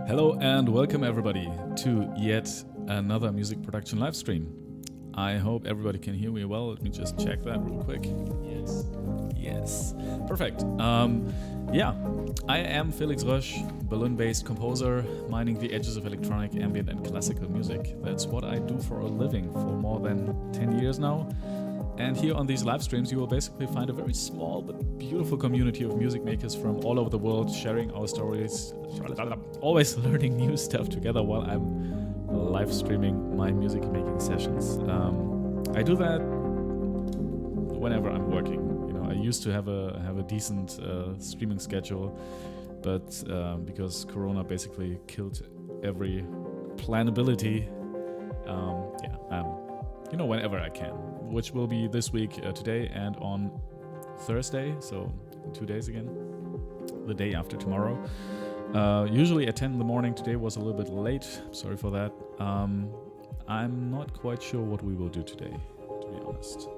Hello and welcome everybody to yet another music production live stream. I hope everybody can hear me well. Let me just check that real quick. Yes. Perfect. I am Felix Rösch, Berlin-based composer, mining the edges of electronic, ambient and classical music. That's what I do for a living for more than 10 years now. And here on these live streams, you will basically find a very small but beautiful community of music makers from all over the world sharing our stories, always learning new stuff together while I'm live streaming my music making sessions. I do that whenever I'm working. I used to have a decent streaming schedule, but because Corona basically killed every planability, whenever I can, which will be this week, today and on Thursday, so 2 days again, the day after tomorrow. Usually at 10 in the morning. Today was a little bit late, sorry for that. I'm not quite sure what we will do today, to be honest.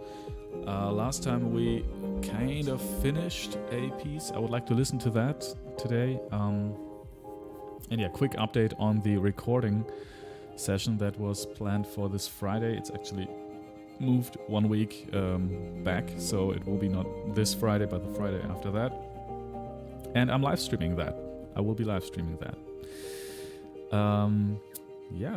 Last time we kind of finished a piece. I would like to listen to that today. Quick update on the recording session that was planned for this Friday. It's actually moved 1 week back, so it will be not this Friday but the Friday after that, and I'm live streaming that. I will be live streaming that.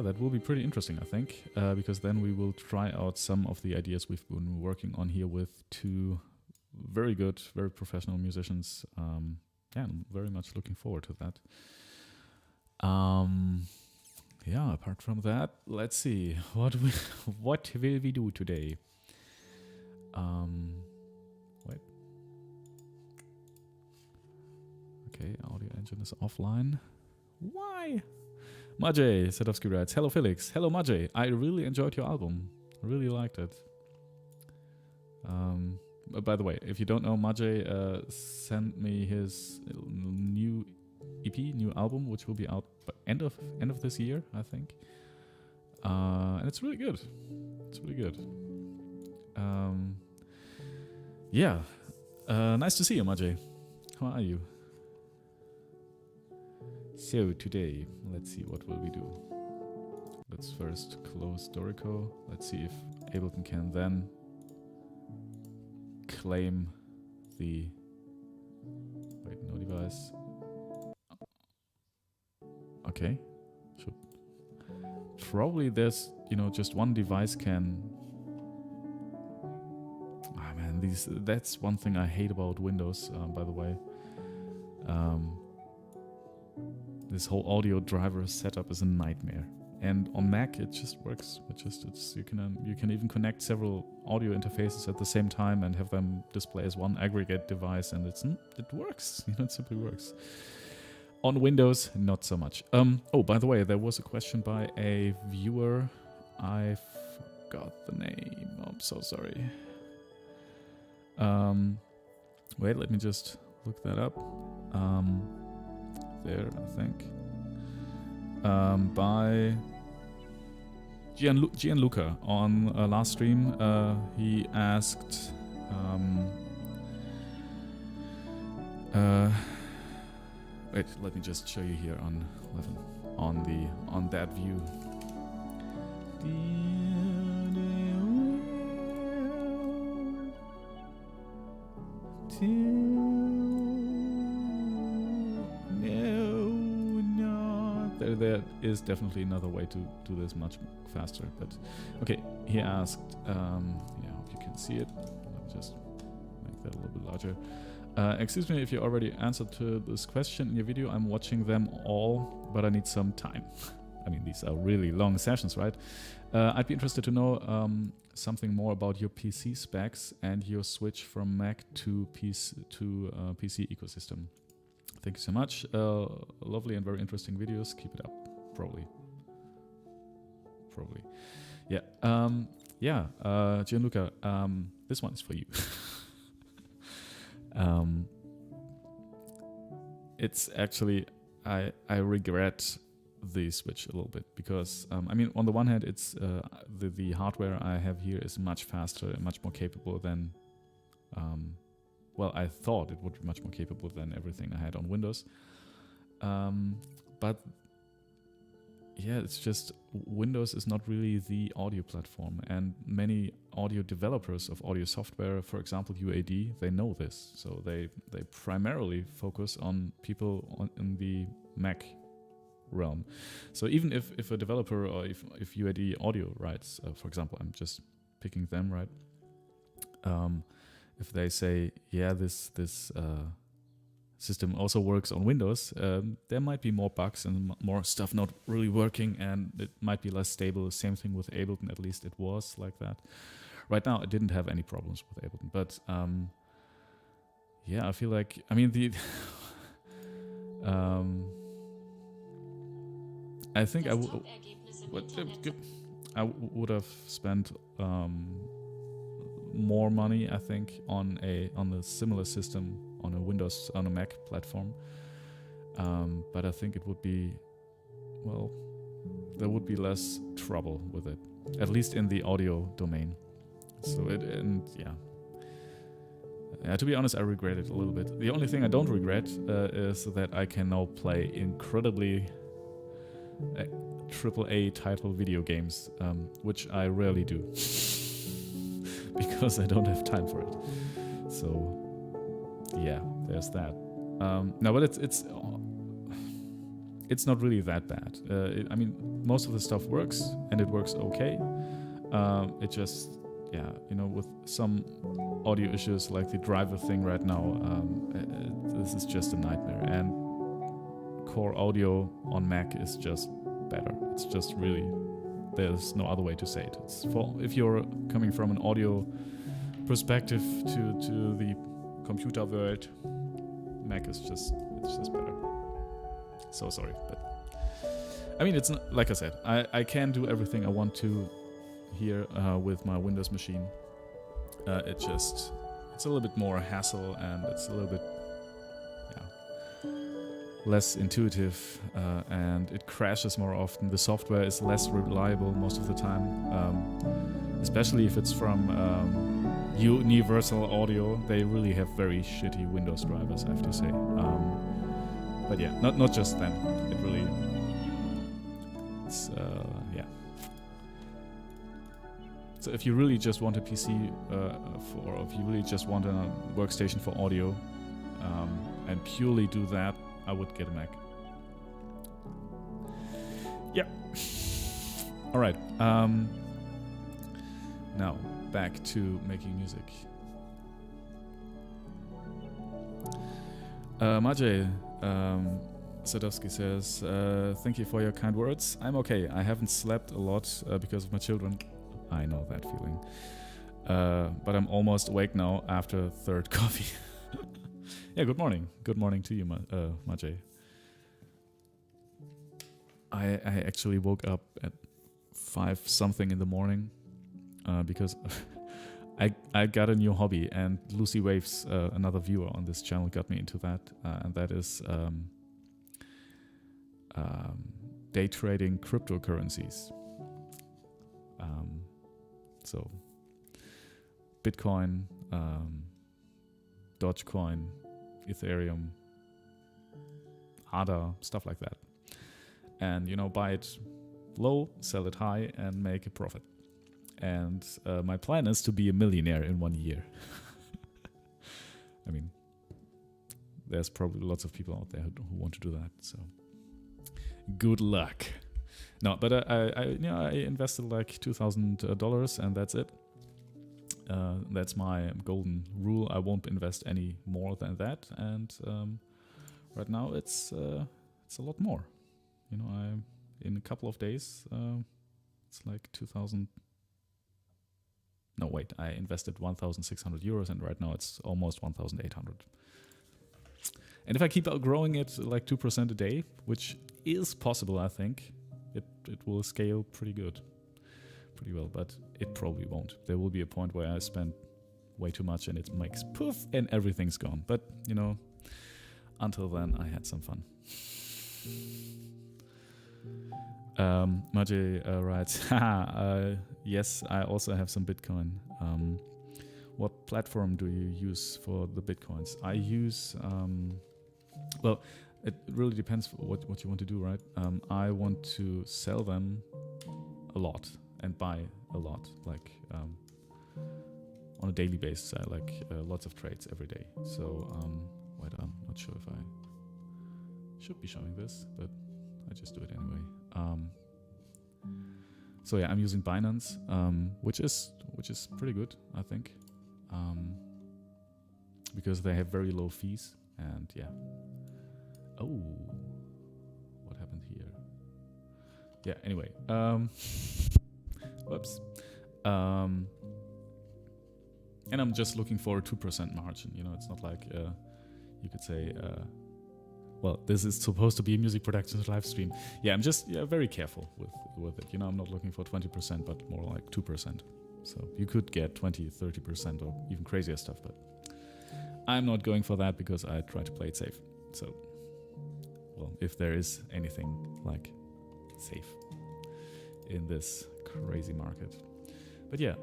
That will be pretty interesting, I think, because then we will try out some of the ideas we've been working on here with two very good, very professional musicians. I'm very much looking forward to that. Apart from that, let's see what will we do today. Wait. Okay, audio engine is offline. Why? Majay Sadowski writes, "Hello Felix." Hello Majay. I really enjoyed your album. I really liked it. By the way, if you don't know, Majay sent me his new EP, new album, which will be out by end of this year, I think. And it's really good. It's really good. Nice to see you, Majay. How are you? So today, let's see, what will we do? Let's first close Dorico. Let's see if Ableton can then claim the... Wait, no device. Okay. Should probably there's, just one device can... That's one thing I hate about Windows, by the way. This whole audio driver setup is a nightmare. And on Mac, it just works. You can even connect several audio interfaces at the same time and have them display as one aggregate device, and it works. It simply works. On Windows, not so much. Oh, by the way, there was a question by a viewer. I forgot the name. I'm so sorry. Wait, let me just look that up. There, I think. By Gianluca on last stream. He asked wait, let me just show you here on 11 on that view. There is definitely another way to do this much faster, but okay. He asked, yeah, I hope you can see it. Let me just make that a little bit larger. Excuse me if you already answered to this question in your video. I'm watching them all, but I need some time. I mean, these are really long sessions, right? I'd be interested to know something more about your PC specs and your switch from Mac to PC ecosystem. Thank you so much. Lovely and very interesting videos. Keep it up. Probably. Yeah. Gianluca, this one is for you. It's actually, I regret the Switch a little bit because, I mean, on the one hand, it's the hardware I have here is much faster and much more capable than well, I thought it would be much more capable than everything I had on Windows. But yeah, it's just Windows is not really the audio platform, and many audio developers of audio software, for example UAD, they know this. So they primarily focus on people in the Mac realm. So even if a developer or if UAD Audio writes, for example, I'm just picking them, right? If they say, yeah, this system also works on Windows, there might be more bugs and more stuff not really working, and it might be less stable. Same thing with Ableton, at least it was like that. Right now, I didn't have any problems with Ableton, but yeah, I feel like, I mean, I think I would have spent more money, I think, on a similar system on a Windows, on a Mac platform. But I think it would be, well, there would be less trouble with it, at least in the audio domain. So to be honest, I regret it a little bit. The only thing I don't regret is that I can now play incredibly AAA title video games, which I rarely do. Because I don't have time for it. So yeah, there's that. No, but it's not really that bad. I mean, most of the stuff works, and it works okay. It just, yeah, with some audio issues like the driver thing right now, this is just a nightmare. And core audio on Mac is just better. It's just really, there's no other way to say it. It's for if you're coming from an audio perspective to the computer world, Mac is it's just better. So sorry, but I mean, it's not, like I said, I can do everything I want to here with my Windows machine. It's a little bit more hassle, and it's a little bit less intuitive, and it crashes more often. The software is less reliable most of the time, especially if it's from Universal Audio. They really have very shitty Windows drivers, I have to say. But yeah, not just them. It really, it's yeah. So if you really just want a PC or if you really just want a workstation for audio, and purely do that, I would get a Mac. Yeah. All right. Now back to making music. Maciej Sadowski says, thank you for your kind words. I'm okay. I haven't slept a lot because of my children. I know that feeling. But I'm almost awake now after third coffee. Yeah, good morning. Good morning to you, Maciej. I actually woke up at 5 something in the morning because I got a new hobby, and Lucy Waves, another viewer on this channel, got me into that, and that is day trading cryptocurrencies. So Bitcoin, Dogecoin, Ethereum, ADA, stuff like that. And, buy it low, sell it high, and make a profit. And my plan is to be a millionaire in 1 year. I mean, there's probably lots of people out there who want to do that. So, good luck. No, but I invested like $2,000, and that's it. That's my golden rule. I won't invest any more than that. And right now, it's a lot more. In a couple of days, it's like 2,000. No, wait, I invested 1,600 euros, and right now it's almost 1,800. And if I keep growing it like 2% a day, which is possible, I think, it will scale pretty well, but it probably won't. There will be a point where I spend way too much and it makes poof and everything's gone. But, until then, I had some fun. Maciej writes, yes, I also have some Bitcoin. What platform do you use for the Bitcoins? I use, well, it really depends what you want to do, right? I want to sell them a lot and buy a lot, like on a daily basis. I like lots of trades every day. So, wait, I'm not sure if I should be showing this, but I just do it anyway. So yeah, I'm using Binance, which is pretty good, I think, because they have very low fees. And yeah. Oh, what happened here? Yeah. Anyway, whoops. And I'm just looking for a 2% margin. It's not like you could say. Well, this is supposed to be a music production live stream. Yeah, I'm just very careful with it. I'm not looking for 20%, but more like 2%. So you could get 20, 30% or even crazier stuff, but I'm not going for that because I try to play it safe. So, well, if there is anything like safe in this crazy market. But yeah,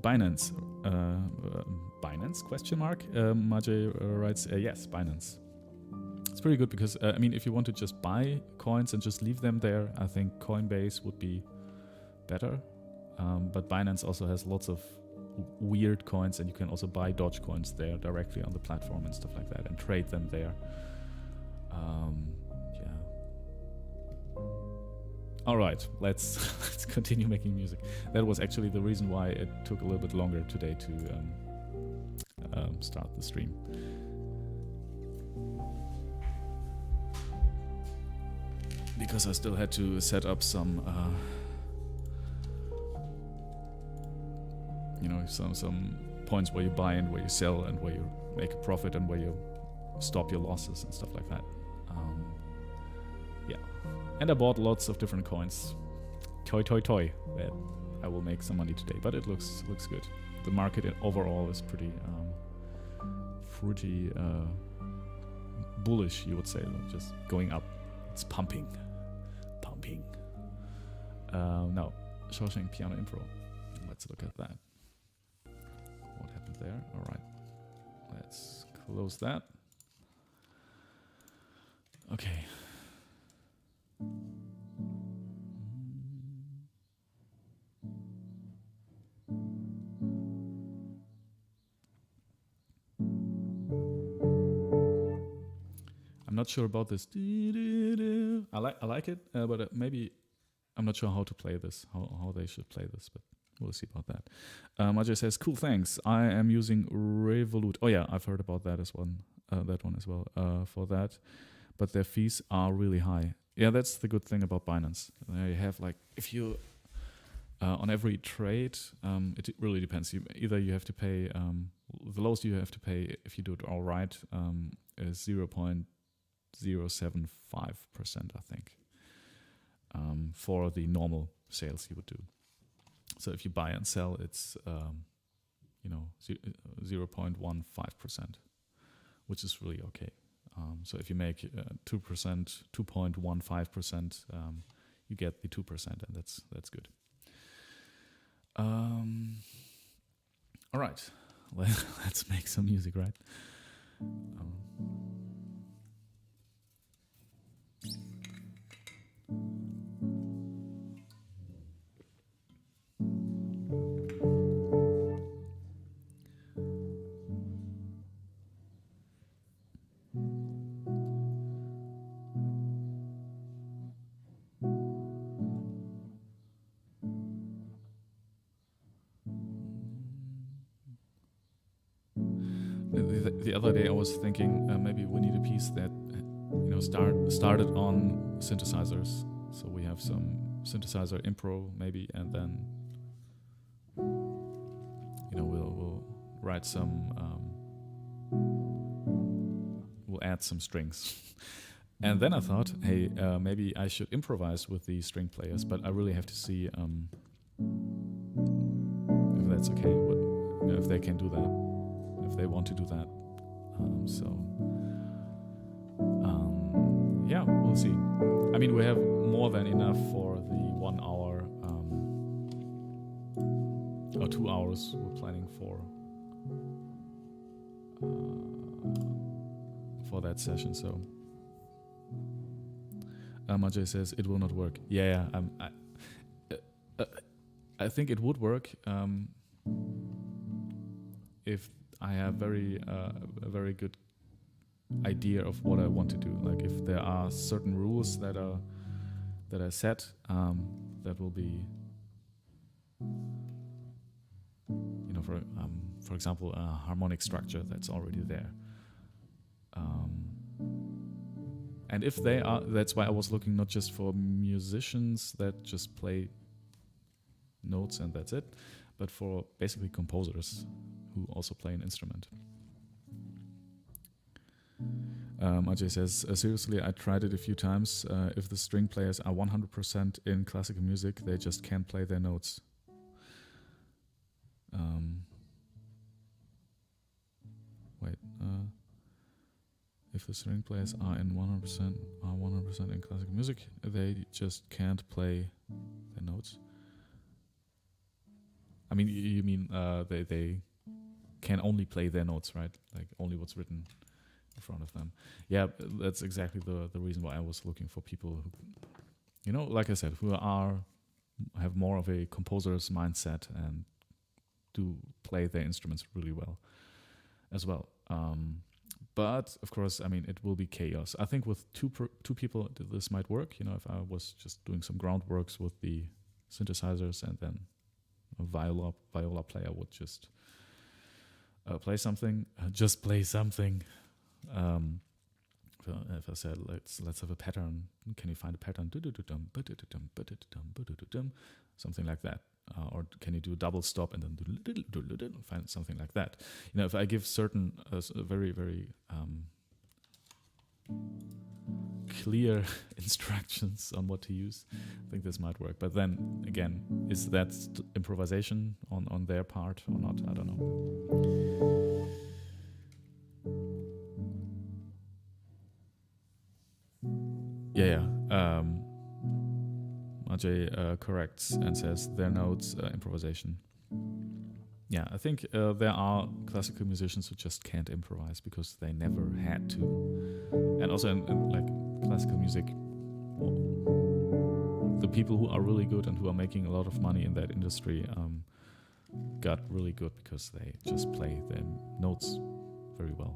Binance, Binance, question mark? Maciej writes, yes, Binance. It's pretty good because, if you want to just buy coins and just leave them there, I think Coinbase would be better. But Binance also has lots of weird coins, and you can also buy Doge coins there directly on the platform and stuff like that and trade them there. Yeah. All right, let's continue making music. That was actually the reason why it took a little bit longer today to start the stream. Because I still had to set up some, some points where you buy and where you sell and where you make a profit and where you stop your losses and stuff like that. Yeah, and I bought lots of different coins. Toy. That I will make some money today, but it looks good. The market overall is pretty bullish, you would say, just going up. It's pumping. Now, Shawshank Piano Impro. Let's look at that. What happened there? All right. Let's close that. Okay. I'm not sure about this. I like it, but maybe I'm not sure how to play this, how they should play this, but we'll see about that. Maciej says, cool, thanks. I am using Revolut. Oh yeah, I've heard about that as well. that one as well for that, but their fees are really high. Yeah, that's the good thing about Binance. You have like, if you on every trade, it really depends. Either you have to pay the lowest you have to pay if you do it all right is 0.075%, I think, for the normal sales you would do. So if you buy and sell, it's 0.15%, which is really okay. So if you make 2%, 2.15%, you get the 2%, and that's good. All right, let's make some music, right? The other day I was thinking maybe we need a piece that started on synthesizers, so we have some synthesizer impro maybe, and then we'll write some we'll add some strings. And then I thought, hey, maybe I should improvise with the string players, but I really have to see if that's okay, if they can do that, if they want to do that. Yeah, we'll see. I mean, we have more than enough for the 1 hour or 2 hours we're planning for that session. So Ajay says it will not work. I think it would work if I have a very good idea of what I want to do. Like if there are certain rules that are set, that will be, for example, a harmonic structure that's already there. And if they are, that's why I was looking not just for musicians that just play notes and that's it, but for basically composers who also play an instrument. Ajay says, seriously, I tried it a few times. If the string players are 100% in classical music, they just can't play their notes. If the string players are 100% in classical music, they just can't play their notes. I mean, you mean they can only play their notes, right? Like only what's written in front of them. Yeah, that's exactly the reason why I was looking for people who, like I said, who have more of a composer's mindset and do play their instruments really well as well. But of course, I mean, it will be chaos. I think with two people, this might work. If I was just doing some groundworks with the synthesizers and then a viola player would just play something. Just play something. If I said let's have a pattern, can you find a pattern? Something like that. Or can you do a double stop and then find something like that? If I give certain very, very clear instructions on what to use, I think this might work. But then again, is that improvisation on their part or not? I don't know. Yeah. Ajay corrects and says their notes improvisation. Yeah, I think there are classical musicians who just can't improvise because they never had to. And also in like classical music, the people who are really good and who are making a lot of money in that industry got really good because they just play their notes very well.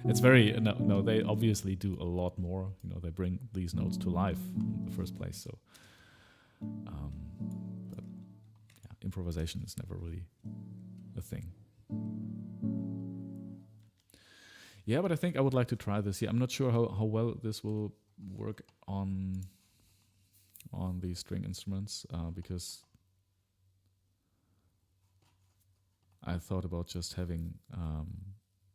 It's very no. They obviously do a lot more. They bring these notes to life in the first place. So, but yeah, improvisation is never really a thing. Yeah, but I think I would like to try this. Yeah, I'm not sure how well this will work on the string instruments because I thought about just having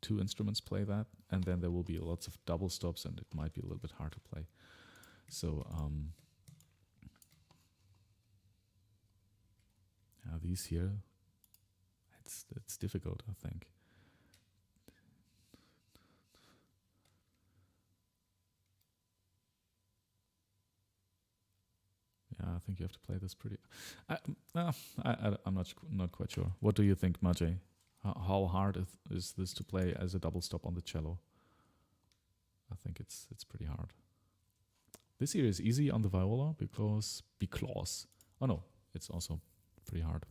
two instruments play that, and then there will be lots of double stops, and it might be a little bit hard to play. So these here, it's difficult, I think. Yeah, I think you have to play this pretty. I'm not quite sure. What do you think, Majay? How hard is this to play as a double stop on the cello? I think it's pretty hard. This here is easy on the viola because oh no, it's also pretty hard.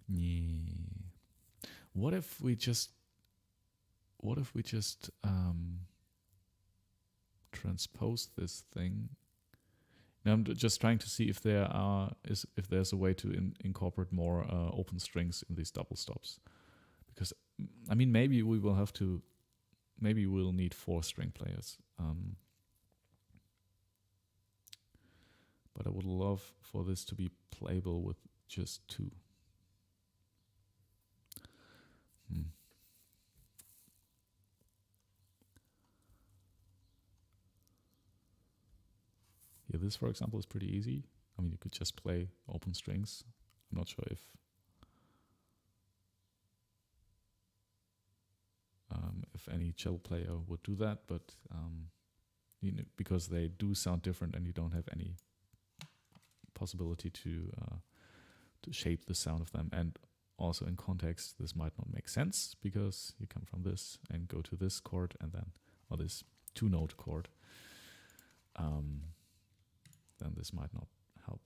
Yeah. What if we just transpose this thing? Now I'm just trying to see if if there's a way to incorporate more open strings in these double stops, because I mean maybe we'll need 4 string players, but I would love for this to be playable with just 2. Yeah, this, for example, is pretty easy. I mean, you could just play open strings. I'm not sure if any cello player would do that, but because they do sound different, and you don't have any possibility to shape the sound of them. And also in context, this might not make sense because you come from this and go to this chord and then, or this 2-note chord. Then this might not help.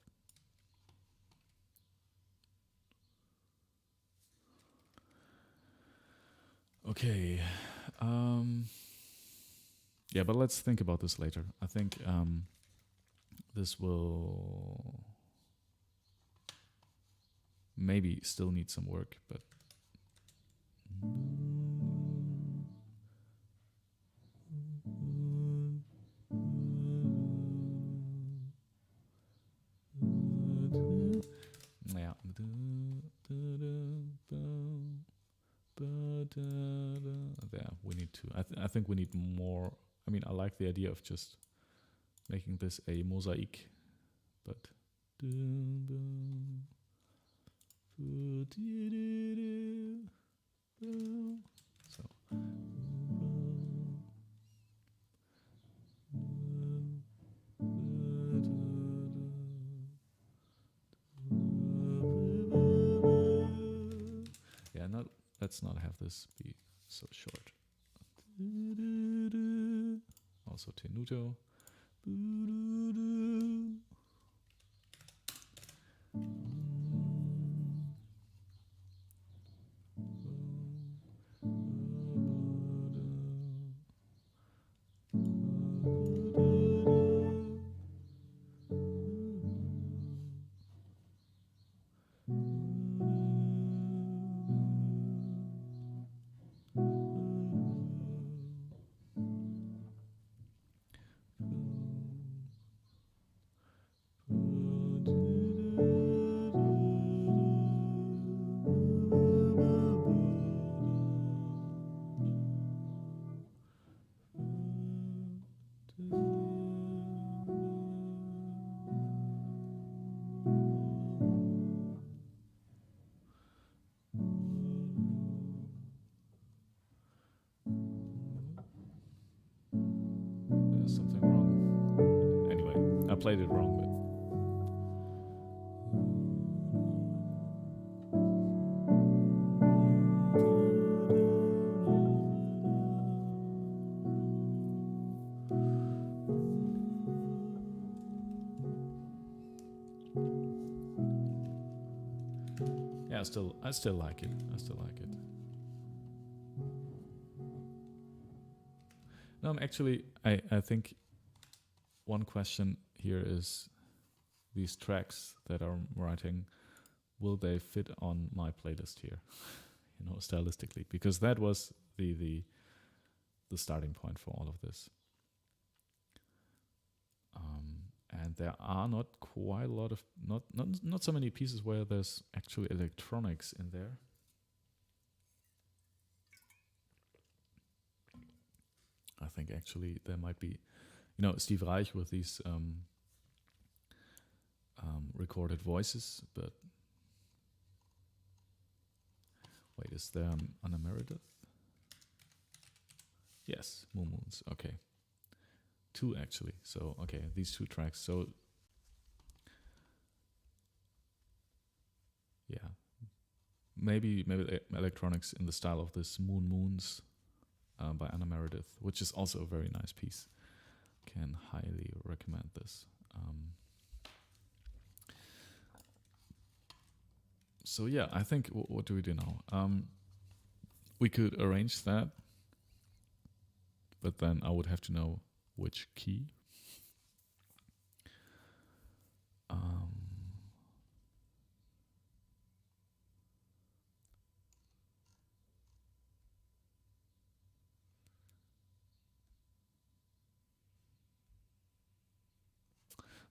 Okay. Yeah, but let's think about this later. I think this will maybe still need some work, but yeah. There, we need to. I think we need more. I mean, I like the idea of just making this a mosaic, but so. Yeah, let's not have this be so short. Also tenuto. There's something wrong. Anyway, I played it wrong, but. Yeah, I still like it. I still like it. No, actually, I think one question here is these tracks that I'm writing, will they fit on my playlist here? Stylistically, because that was the the starting point for all of this. And there are not quite a lot of not so many pieces where there's actually electronics in there. I think actually there might be, Steve Reich with these recorded voices, but wait, is there Anna Meredith? Yes, Moons. Okay, 2 actually. So okay, these 2 tracks. So yeah, maybe electronics in the style of this Moons by Anna Meredith, which is also a very nice piece. Can highly recommend this. So yeah, I think what do we do now? We could arrange that, but then I would have to know which key.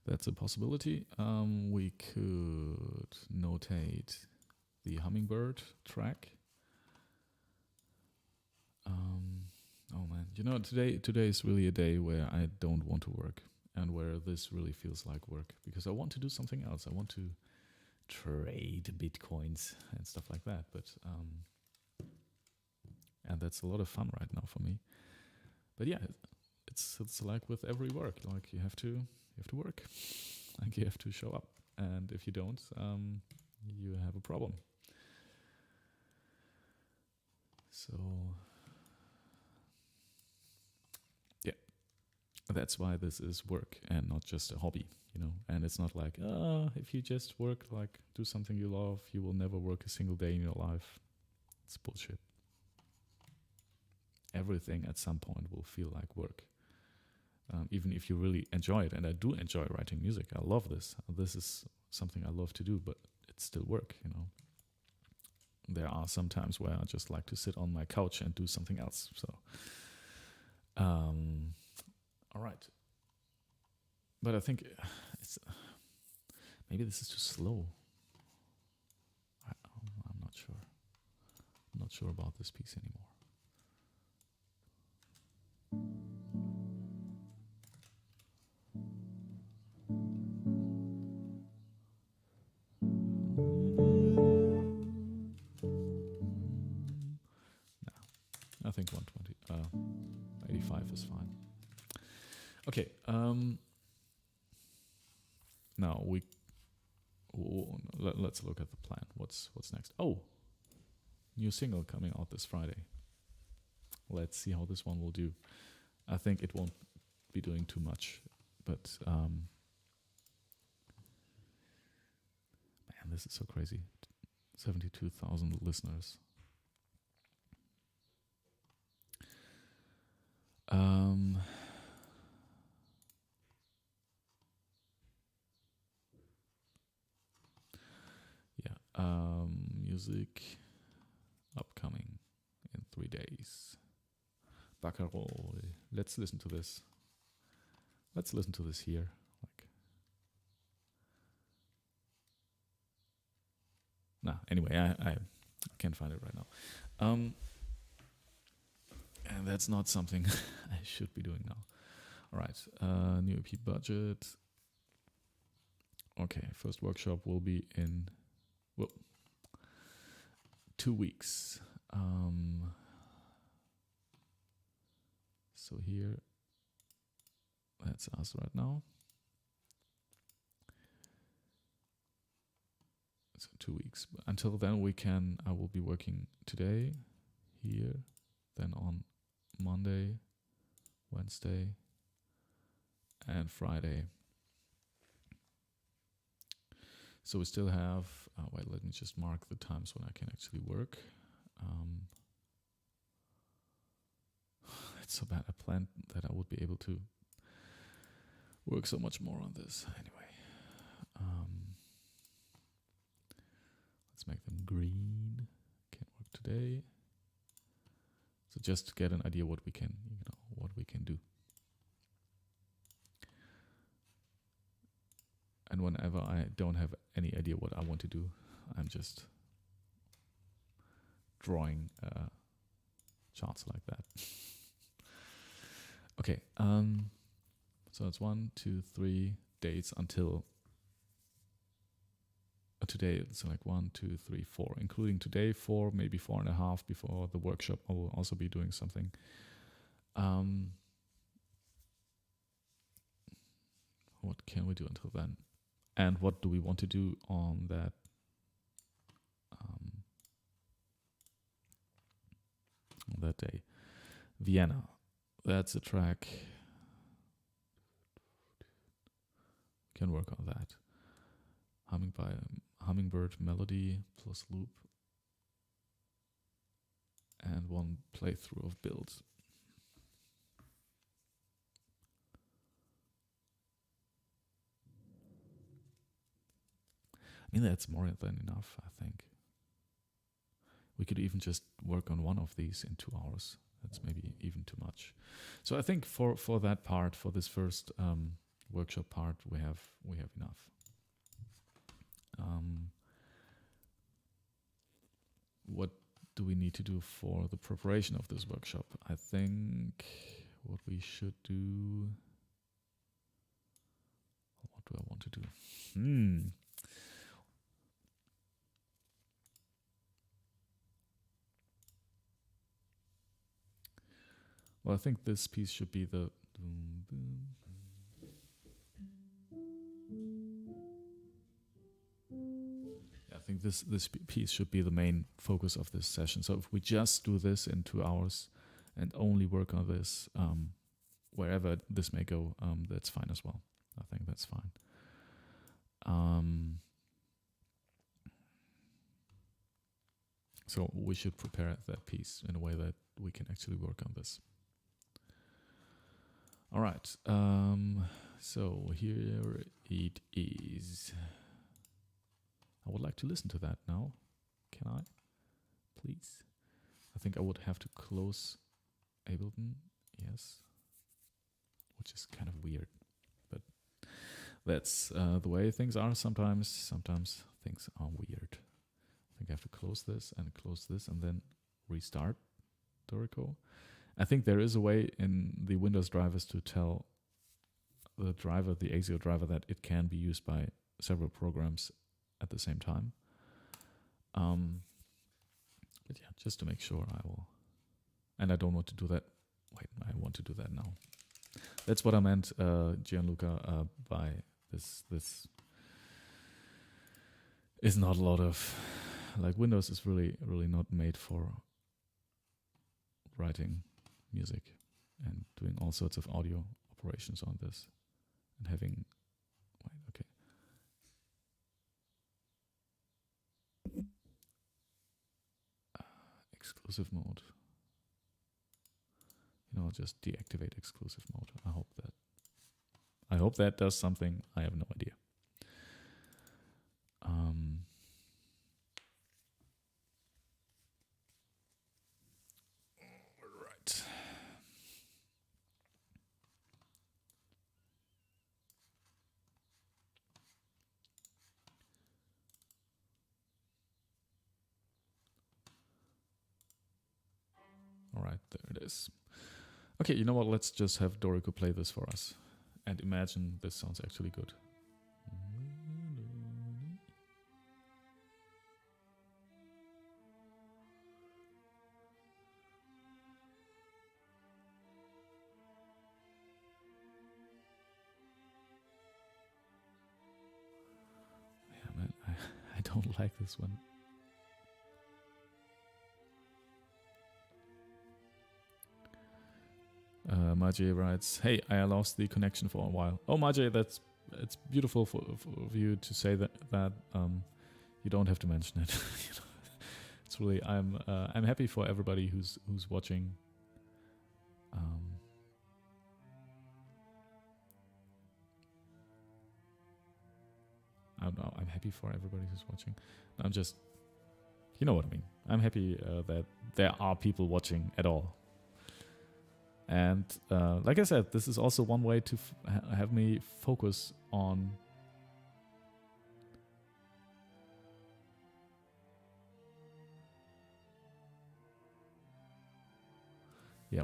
That's a possibility. We could notate the hummingbird track. Oh man, today is really a day where I don't want to work, and where this really feels like work, because I want to do something else. I want to trade bitcoins and stuff like that, but and that's a lot of fun right now for me. But yeah, it's like with every work, like you have to work, like you have to show up, and if you don't, you have a problem. So yeah, that's why this is work and not just a hobby, and it's not like, if you just work, like do something you love, you will never work a single day in your life. It's bullshit. Everything at some point will feel like work. Even if you really enjoy it, and I do enjoy writing music, I love this. This is something I love to do, but it's still work, There are some times where I just like to sit on my couch and do something else. So, all right. But I think it's maybe this is too slow. I'm not sure. I'm not sure about this piece anymore. I think 120, 85 is fine. Okay. Now let's look at the plan. What's next? Oh, new single coming out this Friday. Let's see how this one will do. I think it won't be doing too much, but man, this is so crazy. 72,000 listeners. Music upcoming in 3 days. Baccarol. Let's listen to this. Let's listen to this here. Anyway, I can't find it right now. And that's not something I should be doing now. All right, new EP budget. Okay, first workshop will be in 2 weeks. So here, that's us right now. So 2 weeks. Until then, I will be working today, here, then on Monday, Wednesday, and Friday. So we still have, wait, let me just mark the times when I can actually work. It's so bad. I planned that I would be able to work so much more on this. Anyway, let's make them green. Can't work today. So just to get an idea what we can, what we can do. And whenever I don't have any idea what I want to do, I'm just drawing charts like that. Okay, so it's 1, 2, 3 dates until today. It's like 1, 2, 3, 4, including today, 4, maybe 4.5 before the workshop. I will also be doing something. What can we do until then? And what do we want to do on that? On that day, Vienna. That's a track. Can work on that. Hummingbird melody plus loop, and one playthrough of builds. I mean, that's more than enough, I think. We could even just work on one of these in 2 hours. That's maybe even too much. So I think for that part, for this first workshop part, we have enough. What do we need to do for the preparation of this workshop? I think what we should do. What do I want to do? Well, I think this piece should be the. I think this piece should be the main focus of this session. So if we just do this in 2 hours and only work on this, wherever this may go, that's fine as well. I think that's fine. So we should prepare that piece in a way that we can actually work on this. All right, so here it is. I would like to listen to that now. Can I? Please? I think I would have to close Ableton, yes. Which is kind of weird, but that's the way things are sometimes. Sometimes things are weird. I think I have to close this and then restart Dorico. I think there is a way in the Windows drivers to tell the driver, the ASIO driver, that it can be used by several programs at the same time. But yeah, just to make sure I will. And I don't want to do that. Wait, I want to do that now. That's what I meant, Gianluca, by this. This is not a lot of, like, Windows is really not made for writing music and doing all sorts of audio operations on this and having, exclusive mode. I'll just deactivate exclusive mode. I hope that does something. I have no idea. Right. All right, there it is. Okay, you know what? Let's just have Dorico play this for us and imagine this sounds actually good. Yeah, man, I don't like this one. Majay writes, "Hey, I lost the connection for a while." Oh, Majay, it's beautiful for you to say that. You don't have to mention it. It's really I'm happy for everybody who's watching. I'm happy for everybody who's watching. I'm just, you know what I mean. I'm happy that there are people watching at all. And like I said, this is also one way to have me focus on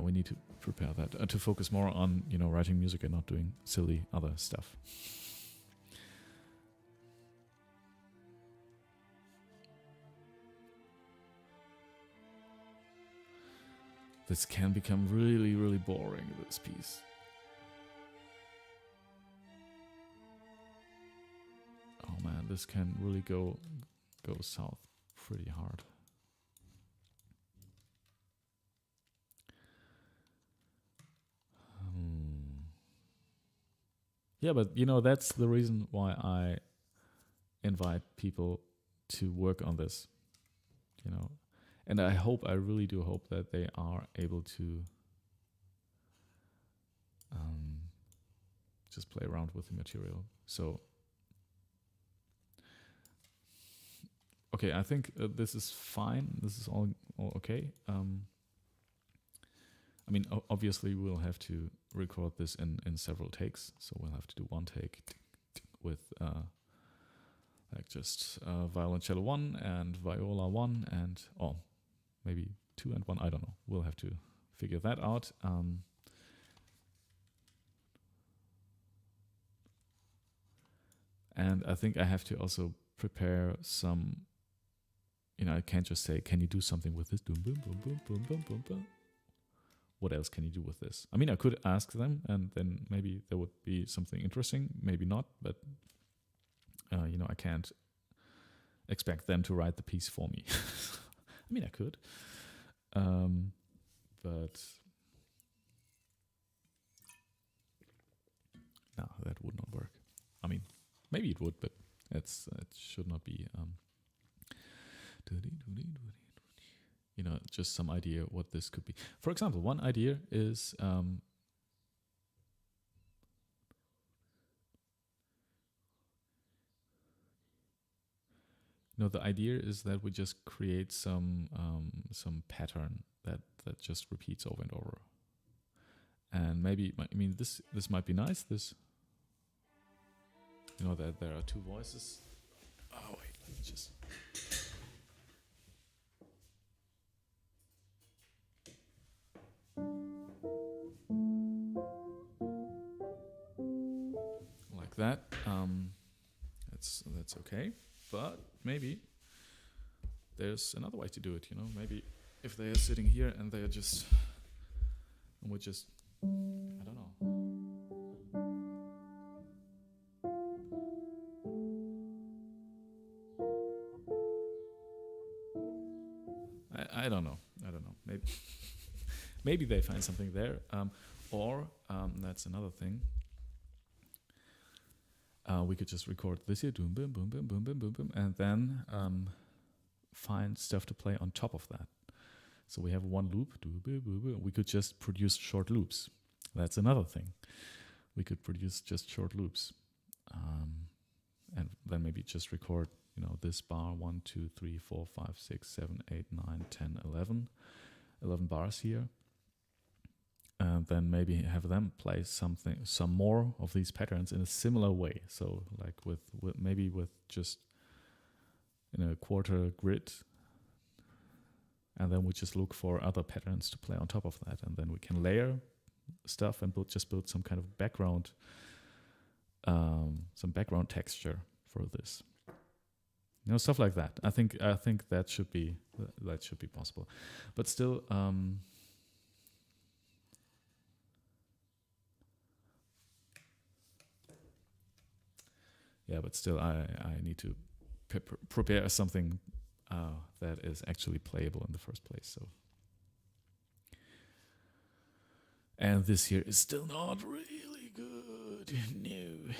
we need to prepare that to focus more on writing music and not doing silly other stuff. This can become really, really boring, this piece. Oh man, this can really go south pretty hard. Yeah, but that's the reason why I invite people to work on this, and I really do hope that they are able to just play around with the material. So, okay, I think this is fine. This is all okay. I mean, obviously we'll have to record this in several takes. So we'll have to do one take with like just violoncello 1 and viola 1 and maybe 2 and 1. I don't know. We'll have to figure that out. And I think I have to also prepare some. I can't just say, "Can you do something with this?" Boom, boom, boom, boom, boom, boom, boom, boom. What else can you do with this? I mean, I could ask them, and then maybe there would be something interesting. Maybe not, but I can't expect them to write the piece for me. I mean, I could, but no, that would not work. I mean, maybe it would, but it should not be. Just some idea what this could be. For example, one idea is the idea is that we just create some pattern that just repeats over and over. And maybe, I mean, this might be nice. This, that there are two voices. Oh wait, let me just. Like that. That's okay. But maybe there's another way to do it. Maybe if they are sitting here and they are just, and we just, I don't know. I don't know. Maybe they find something there, or that's another thing. We could just record this here, boom, boom, boom, boom, boom, boom, boom, boom, and then find stuff to play on top of that. So we have one loop. We could just produce short loops. That's another thing. We could produce just short loops, and then maybe just record, this bar 1, 2, 3, 4, 5, 6, 7, 8, 9, 10, 11 bars here. And then maybe have them play some more of these patterns in a similar way. So like with maybe with just a quarter grid, and then we just look for other patterns to play on top of that, and then we can layer stuff and build some kind of background, some background texture for this. Stuff like that. I think that should be possible, but still. Yeah, but still, I need to prepare something that is actually playable in the first place. So, and this here is still not really good. No,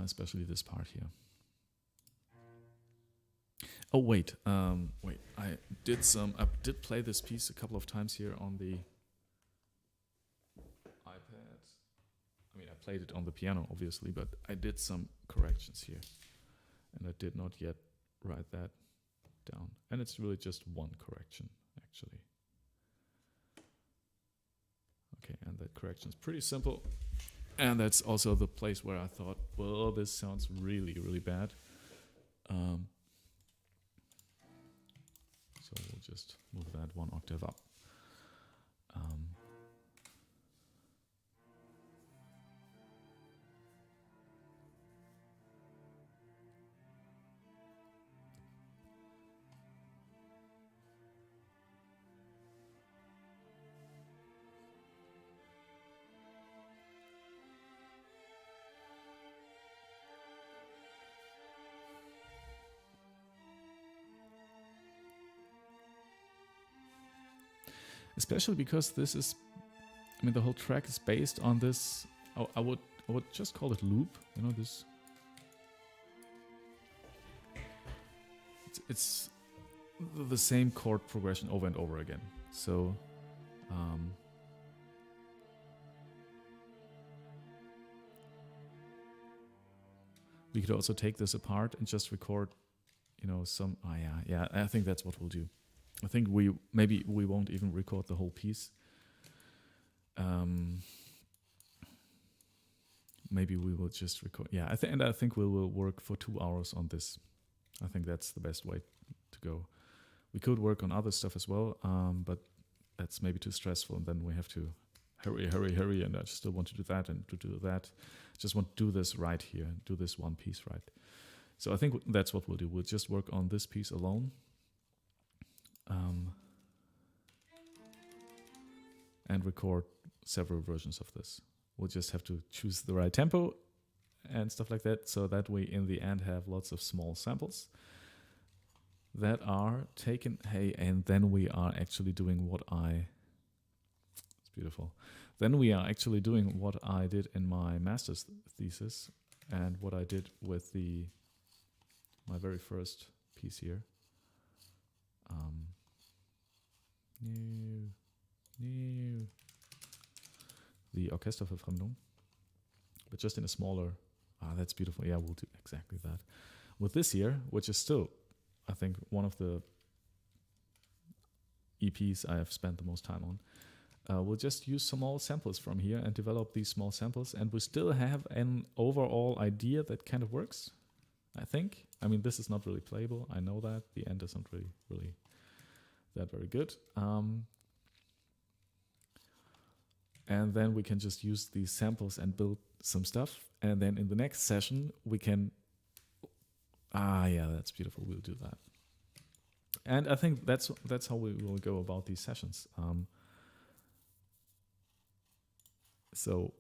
especially this part here. Oh wait. I did play this piece a couple of times here on the iPad. I mean, I played it on the piano, obviously, but I did some corrections here. And I did not yet write that down. And it's really just one correction, actually. the correction is pretty simple. And that's also the place where I thought, well, this sounds really, really bad. So we'll just move that one octave up. Especially because this is, I mean, the whole track is based on this. I would just call it loop. You know, this. It's the same chord progression over and over again. So, we could also take this apart and just record, you know, some. Oh yeah. I think that's what we'll do. I think maybe we won't even record the whole piece. Maybe we will just record. Yeah, I think we will work for 2 hours on this. I think that's the best way to go. We could work on other stuff as well, but that's maybe too stressful, and then we have to hurry, and I just still want to do that and to do that. Just want to do this right here, do this one piece right. So I think that's what we'll do. We'll just work on this piece alone. And record several versions of this. We'll just have to choose the right tempo and stuff like that, so that we in the end have lots of small samples that are taken. Hey, and then we are actually doing what it's beautiful. Then we are actually doing what I did in my master's thesis and what I did with my very first piece here. The Orchesterverfremdung, but just in a smaller. That's beautiful. Yeah, we'll do exactly that with this here, which is still, I think, one of the EPs I have spent the most time on. We'll just use small samples from here and develop these small samples, and we still have an overall idea that kind of works, I think. I mean, this is not really playable. I know that the end isn't really that very good. And then we can just use these samples and build some stuff. And then in the next session, we can... yeah, that's beautiful. We'll do that. And I think that's how we will go about these sessions. So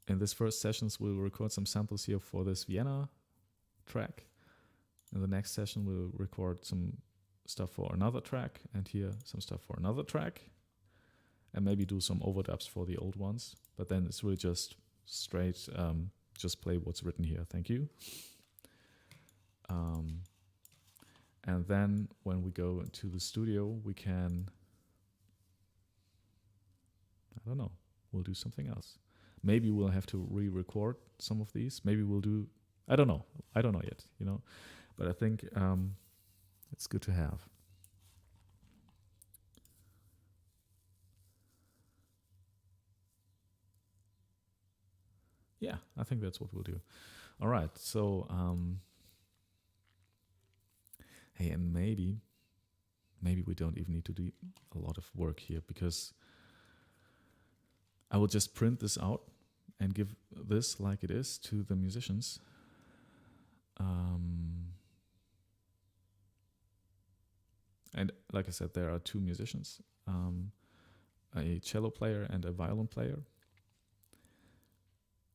in this first sessions, we'll record some samples here for this Vienna track. In the next session, we'll record some stuff for another track, and here some stuff for another track. And maybe do some overdubs for the old ones. But then it's really just straight, just play what's written here. Thank you. And then when we go into the studio, we can, I don't know, we'll do something else. Maybe we'll have to re-record some of these. Maybe we'll do, I don't know yet, you know. But I think it's good to have. Yeah, I think that's what we'll do. All right, so hey, and maybe we don't even need to do a lot of work here, because I will just print this out and give this like it is to the musicians. And like I said, there are 2 musicians, a cello player and a violin player.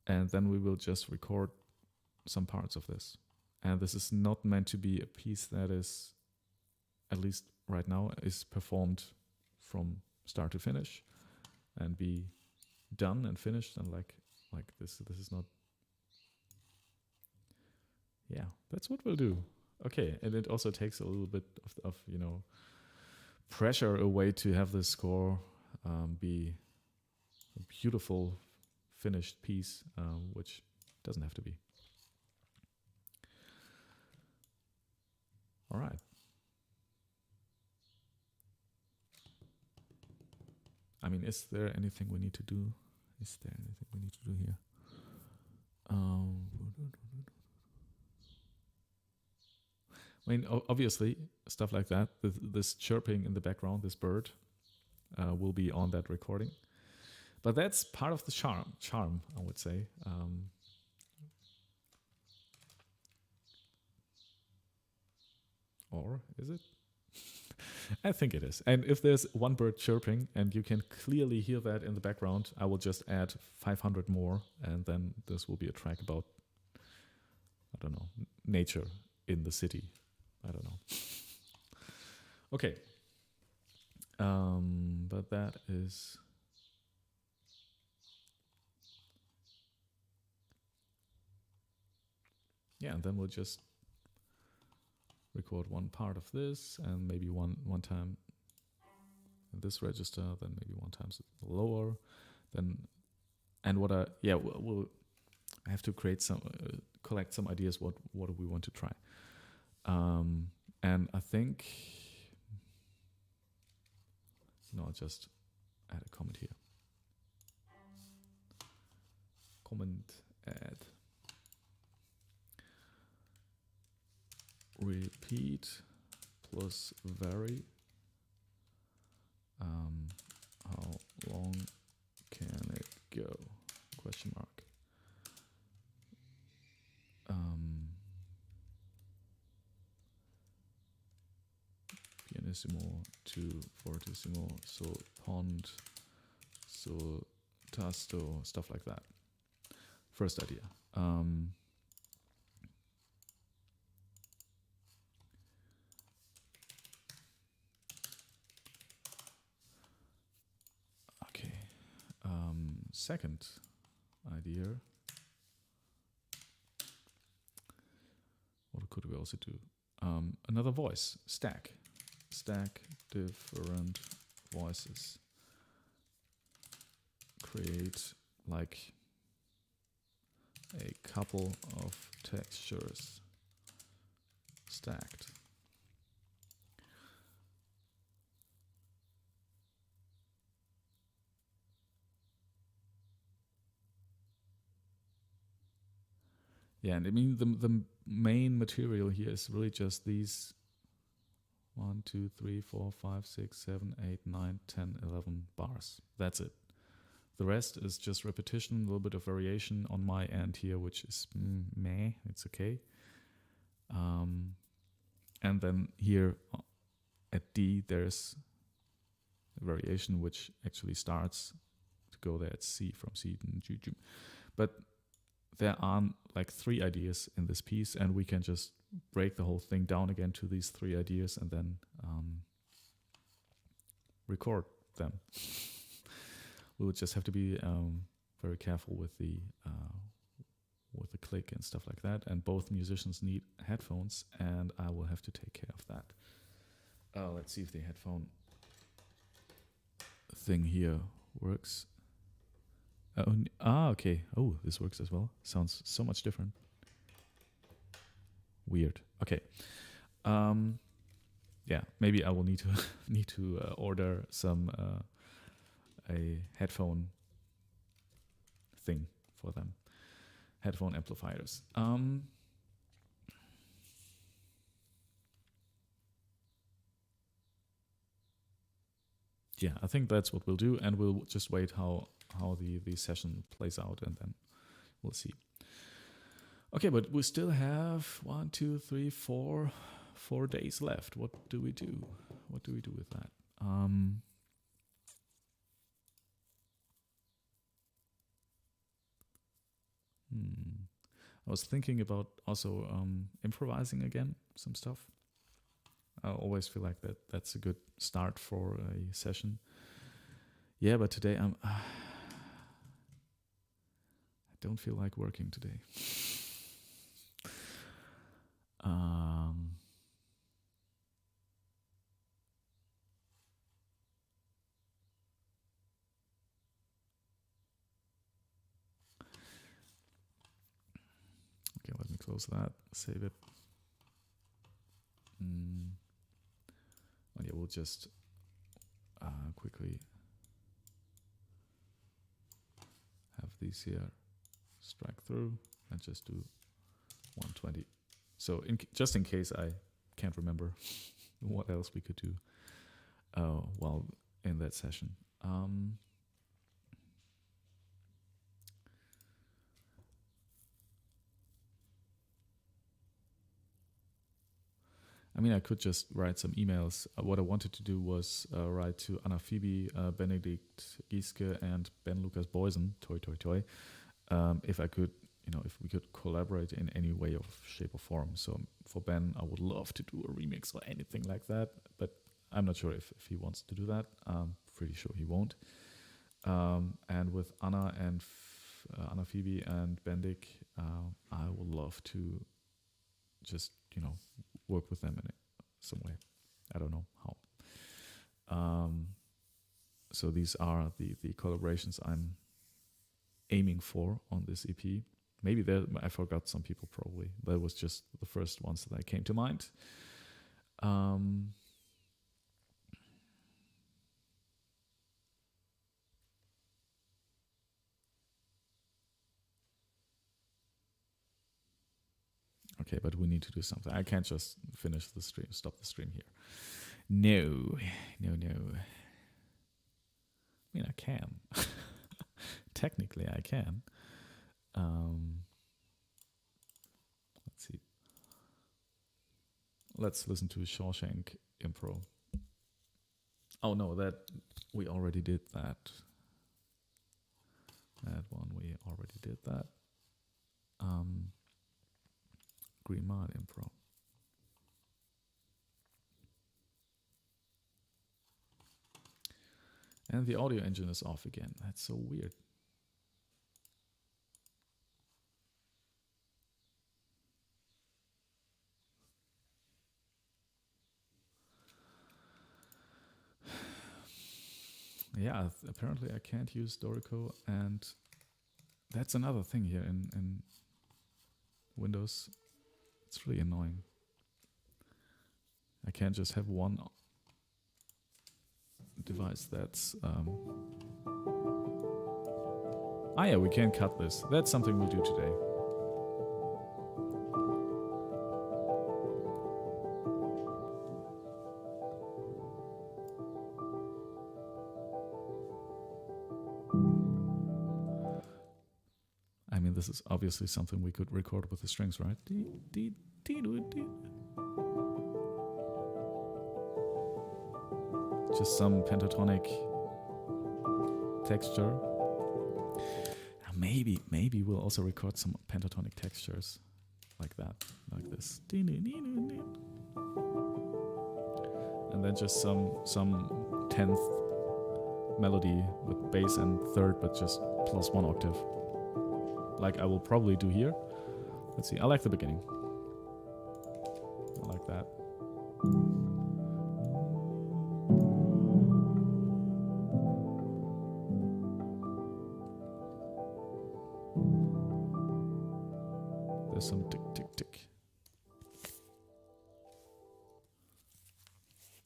And then we will just record some parts of this. And this is not meant to be a piece that is, at least right now, is performed from start to finish and be done and finished, and like this is not. Yeah, that's what we'll do. Okay, and it also takes a little bit of you know, pressure away to have the score be a beautiful finished piece, which doesn't have to be. All right. I mean, is there anything we need to do Is there anything we need to do here? I mean, obviously, stuff like that, this chirping in the background, this bird, will be on that recording. But that's part of the charm, I would say. Or is it? I think it is. And if there's one bird chirping and you can clearly hear that in the background, I will just add 500 more, and then this will be a track about, I don't know, nature in the city. I don't know. Okay. But that is... Yeah, and then we'll just record one part of this, and maybe one time in this register, then maybe one time lower, then, and what we'll have to create some, collect some ideas what do we want to try, and I think, I'll just add a comment here. Comment, add, repeat plus vary. How long can it go? Question mark. Pianissimo to fortissimo, so pond, so tasto, stuff like that. First idea. Okay. Second idea. What could we also do? Another voice, stack different voices. Create like a couple of textures stacked. Yeah, and I mean the main material here is really just these 1, 2, 3, 4, 5, 6, 7, 8, 9, 10, 11 bars. That's it. The rest is just repetition, a little bit of variation on my end here, which is meh, it's okay. And then here at D, there's a variation which actually starts to go there at C, from C to G. But there are like 3 ideas in this piece, and we can just break the whole thing down again to these 3 ideas and then record them. We would just have to be very careful with the click and stuff like that. And both musicians need headphones, and I will have to take care of that. Let's see if the headphone thing here works. Okay. Oh, this works as well. Sounds so much different. Weird. Okay. Yeah, maybe I will need to order some a headphone thing for them. Headphone amplifiers. Yeah, I think that's what we'll do, and we'll just wait how the session plays out, and then we'll see. Okay, but we still have 1, 2, 3, 4 days left. What do we do? What do we do with that? I was thinking about also improvising again some stuff. I always feel like that's a good start for a session. Yeah, but today I don't feel like working today. Okay, let me close that, save it. Oh yeah, we'll just quickly these here strike through and just do 120. So just in case I can't remember what else we could do while in that session. I mean, I could just write some emails. What I wanted to do was write to Anna Phoebe, Benedikt Gieske, and Ben Lucas Boysen, Toi Toi Toi, if I could, if we could collaborate in any way of shape or form. So for Ben, I would love to do a remix or anything like that, but I'm not sure if he wants to do that. I'm pretty sure he won't. And with Anna and Anna Phoebe and Bendik, I would love to just, work with them in some way. I don't know how. So these are the collaborations I'm aiming for on this EP. Maybe I forgot some people probably. That was just the first ones that came to mind. Okay, but we need to do something. I can't just finish the stream, stop the stream here. No. I mean, I can. Technically, I can. Let's see. Let's listen to Shawshank Impro. Oh no, that we already did that. That one we already did that. Green Mile Impro. And the audio engine is off again. That's so weird. Yeah, apparently I can't use Dorico, and that's another thing here in Windows. It's really annoying. I can't just have one device that's... yeah, we can cut this. That's something we'll do today. I mean, this is obviously something we could record with the strings, right? Just some pentatonic texture. Maybe we'll also record some pentatonic textures like that, like this. And then just some 10th melody with bass and third, but just plus 1 octave. Like I will probably do here. Let's see, I like the beginning. I like that. There's some tick, tick, tick.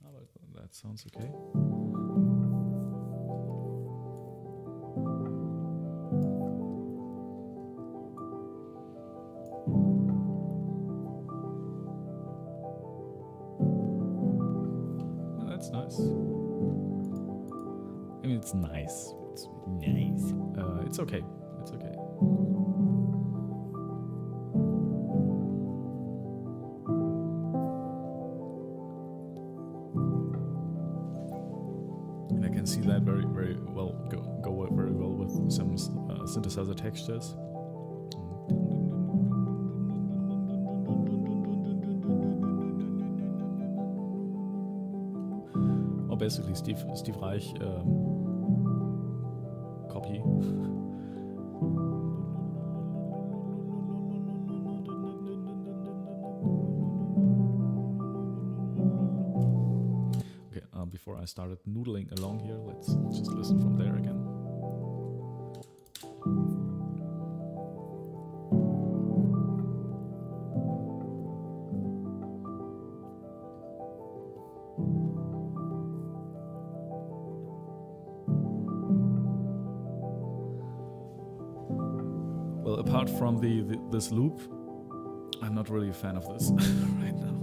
Oh, that sounds okay. That's nice. I mean, it's nice. It's nice. It's okay. It's okay. And I can see that very, very well go very well with some synthesizer textures. Or basically Steve Reich copy. Okay, before I started noodling along here, let's just listen from there again. Well, apart from this loop, I'm not really a fan of this right now.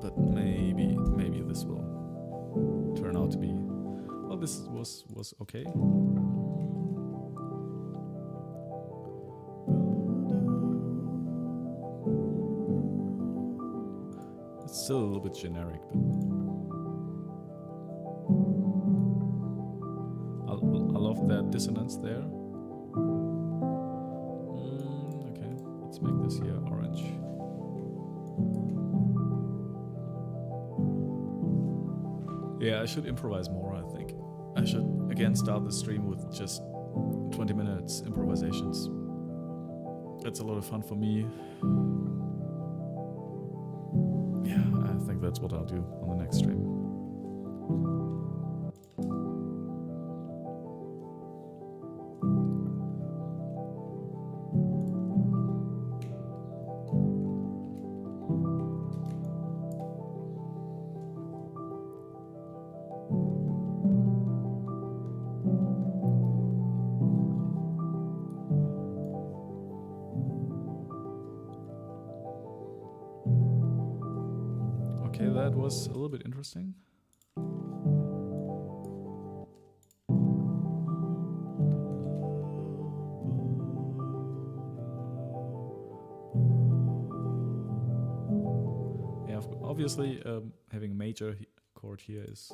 But maybe this will turn out to be. Well, this was okay. It's still a little bit generic, but I love that dissonance there. Okay, let's make this here orange. Yeah, I should improvise more, I think. I should again start the stream with just 20 minutes improvisations. That's a lot of fun for me. Yeah, I think that's what I'll do on the next stream. Okay, that was a little bit interesting. Yeah, obviously having a major chord here is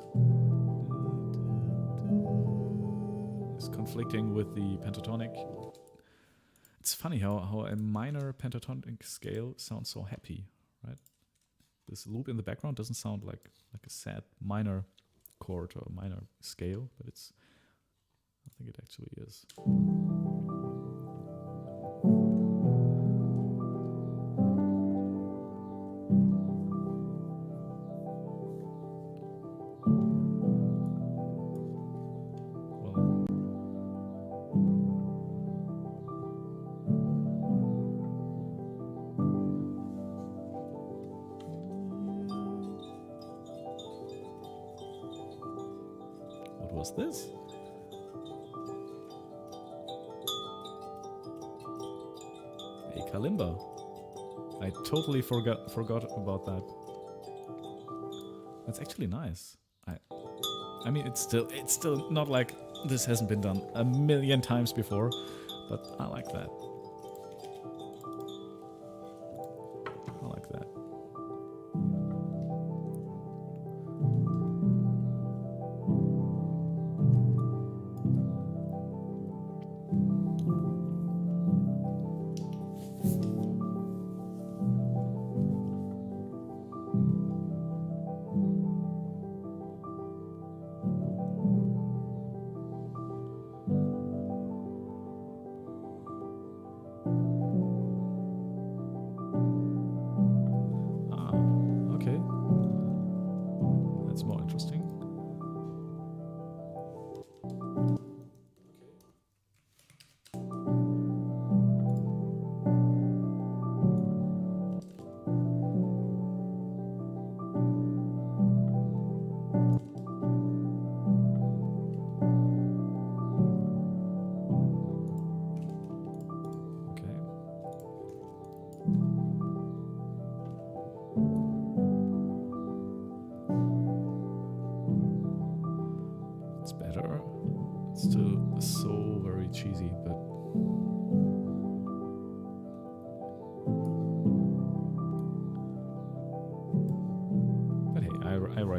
conflicting with the pentatonic. It's funny how a minor pentatonic scale sounds so happy, right? This loop in the background doesn't sound like a sad minor chord or minor scale, but it's, I think it actually is. Was this? A kalimba. I totally forgot about that. That's actually nice. I mean, it's still not like this hasn't been done a million times before, but I like that. I like that.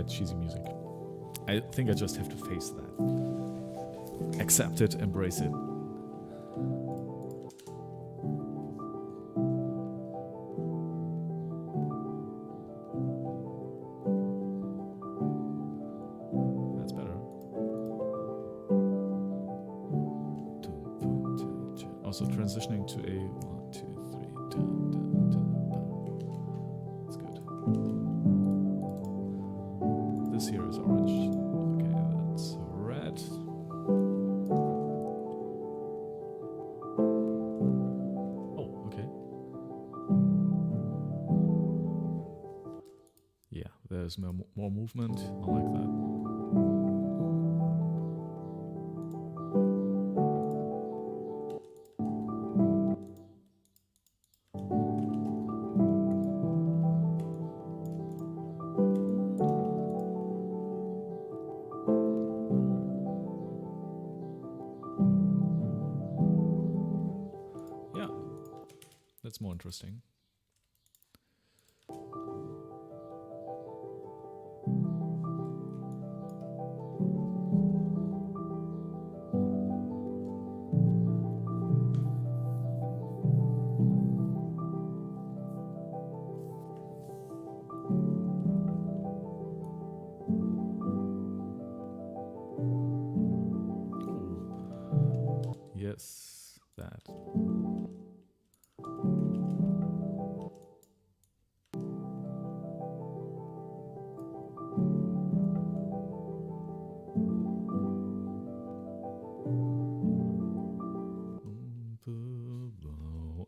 Cheesy music. I think I just have to face that. Accept it, embrace it. That's better. Also transitioning to a 1, 2, 3. That's good. This here is orange. Okay, that's red. Oh, okay. Yeah, there's more movement. I like that. That's more interesting. Yes, that.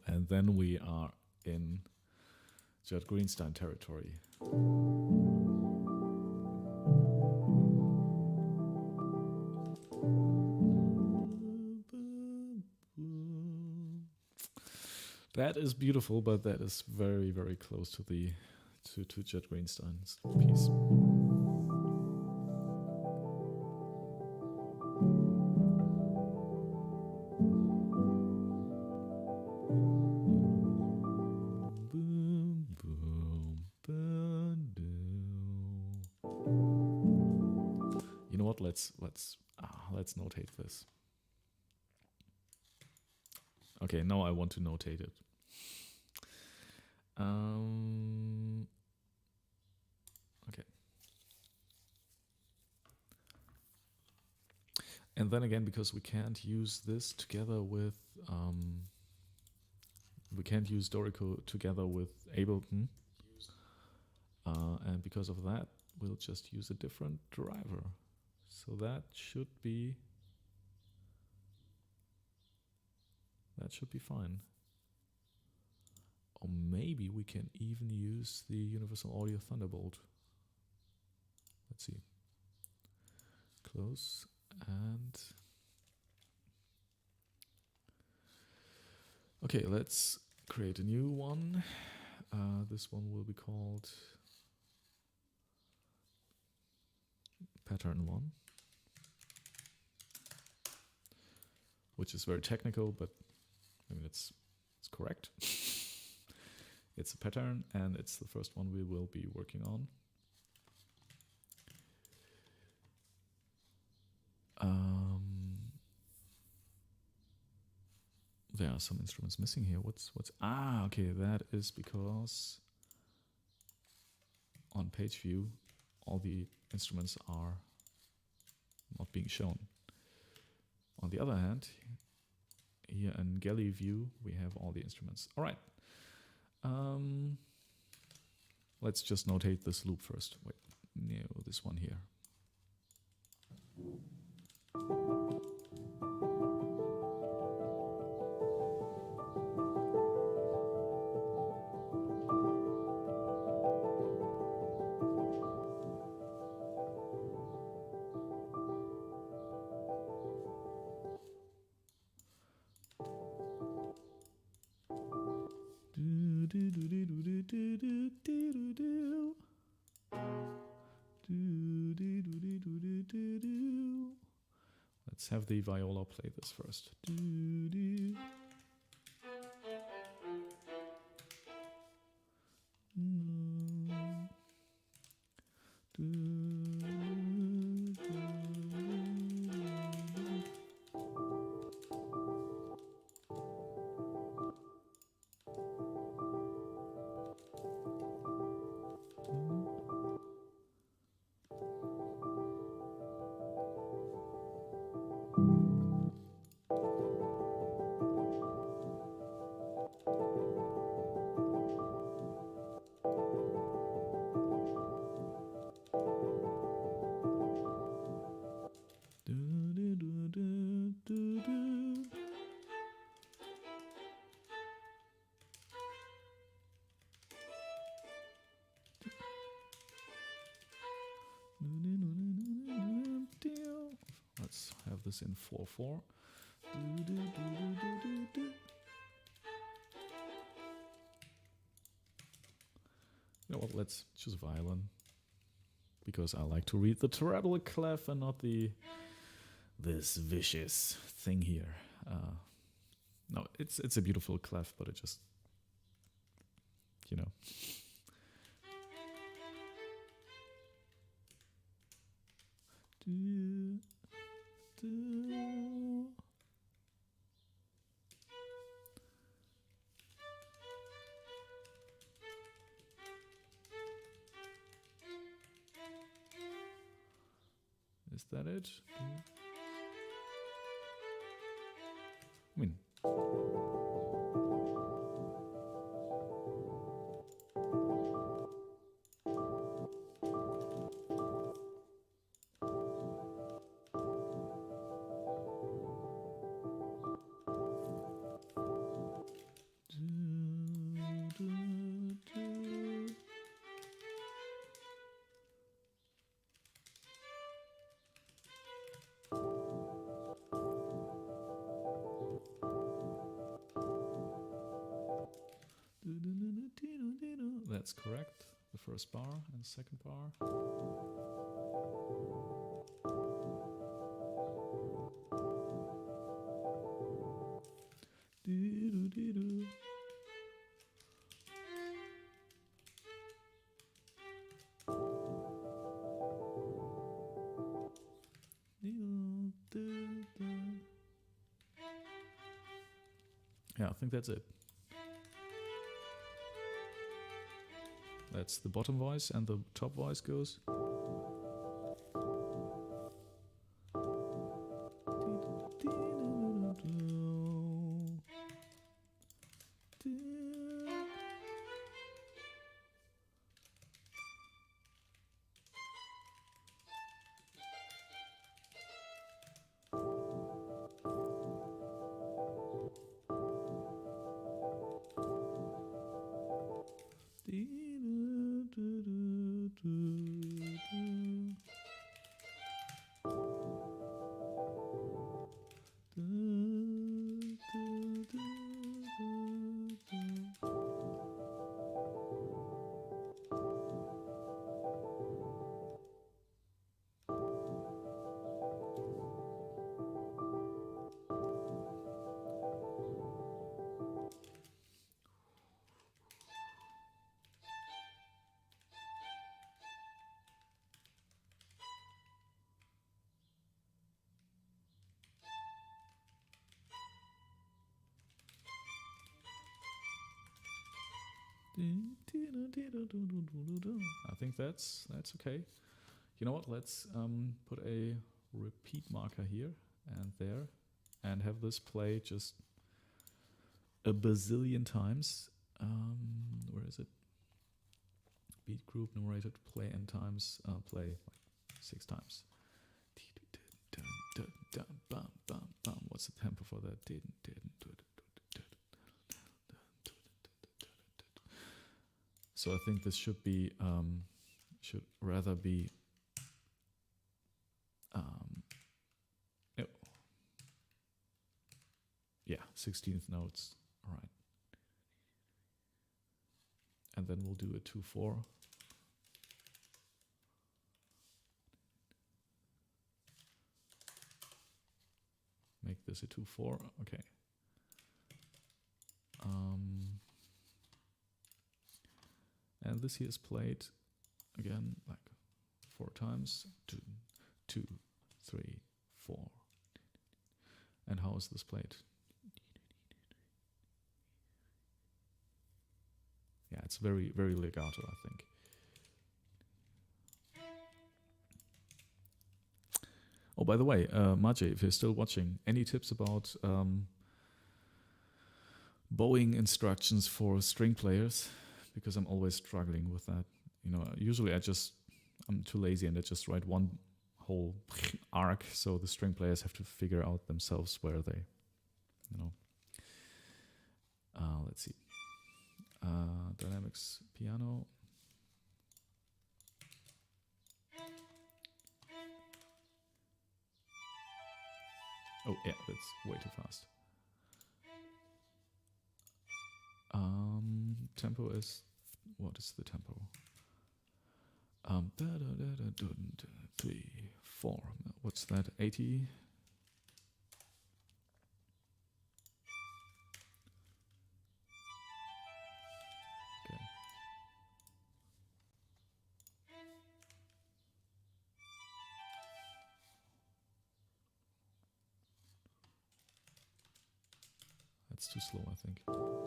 And then we are in Judd Greenstein territory. That is beautiful, but that is very, very close to the to Judd Greenstein's piece. You know what? Let's notate this. Okay, now I want to notate it. Okay. And then again, because we can't use this together with, we can't use Dorico together with Ableton. And because of that, we'll just use a different driver. So that should be fine. Or maybe we can even use the Universal Audio Thunderbolt. Let's see. Close and... Okay, let's create a new one. This one will be called Pattern 1. Which is very technical, but I mean it's correct. It's a pattern, and it's the first one we will be working on. There are some instruments missing here. What's okay, that is because on page view all the instruments are not being shown. On the other hand, here in galley view we have all the instruments. All right. Let's just notate this loop first. Wait, no, this one here. Let's have the viola play this first. Let's have this in 4/4. You know what, let's choose violin, because I like to read the treble clef and not this vicious thing here. No, it's a beautiful clef, but it just you know. Is that it? I mean, that's correct. The first bar and the second bar. Yeah, I think that's it. That's the bottom voice, and the top voice goes. I think that's okay. You know what? Let's put a repeat marker here and there, and have this play just a bazillion times. Where is it? Beat group narrated play n times. Play like 6 times. What's the tempo for that? So I think this should be should rather be yeah, 16th notes. All right, and then we'll do a 2/4. Make this a 2/4. Okay. And this here is played again like 4 times. 2, 2, 3, 4. And how is this played? Yeah, it's very, very legato, I think. Oh, by the way, Maciej, if you're still watching, any tips about bowing instructions for string players? Because I'm always struggling with that. You know, usually I'm too lazy and I just write one whole arc, so the string players have to figure out themselves where they, you know. Let's see. Dynamics piano. Oh yeah, that's way too fast. Tempo is, what is the tempo? 3, 4. What's that? 80. Okay. It's too slow, I think. Oh.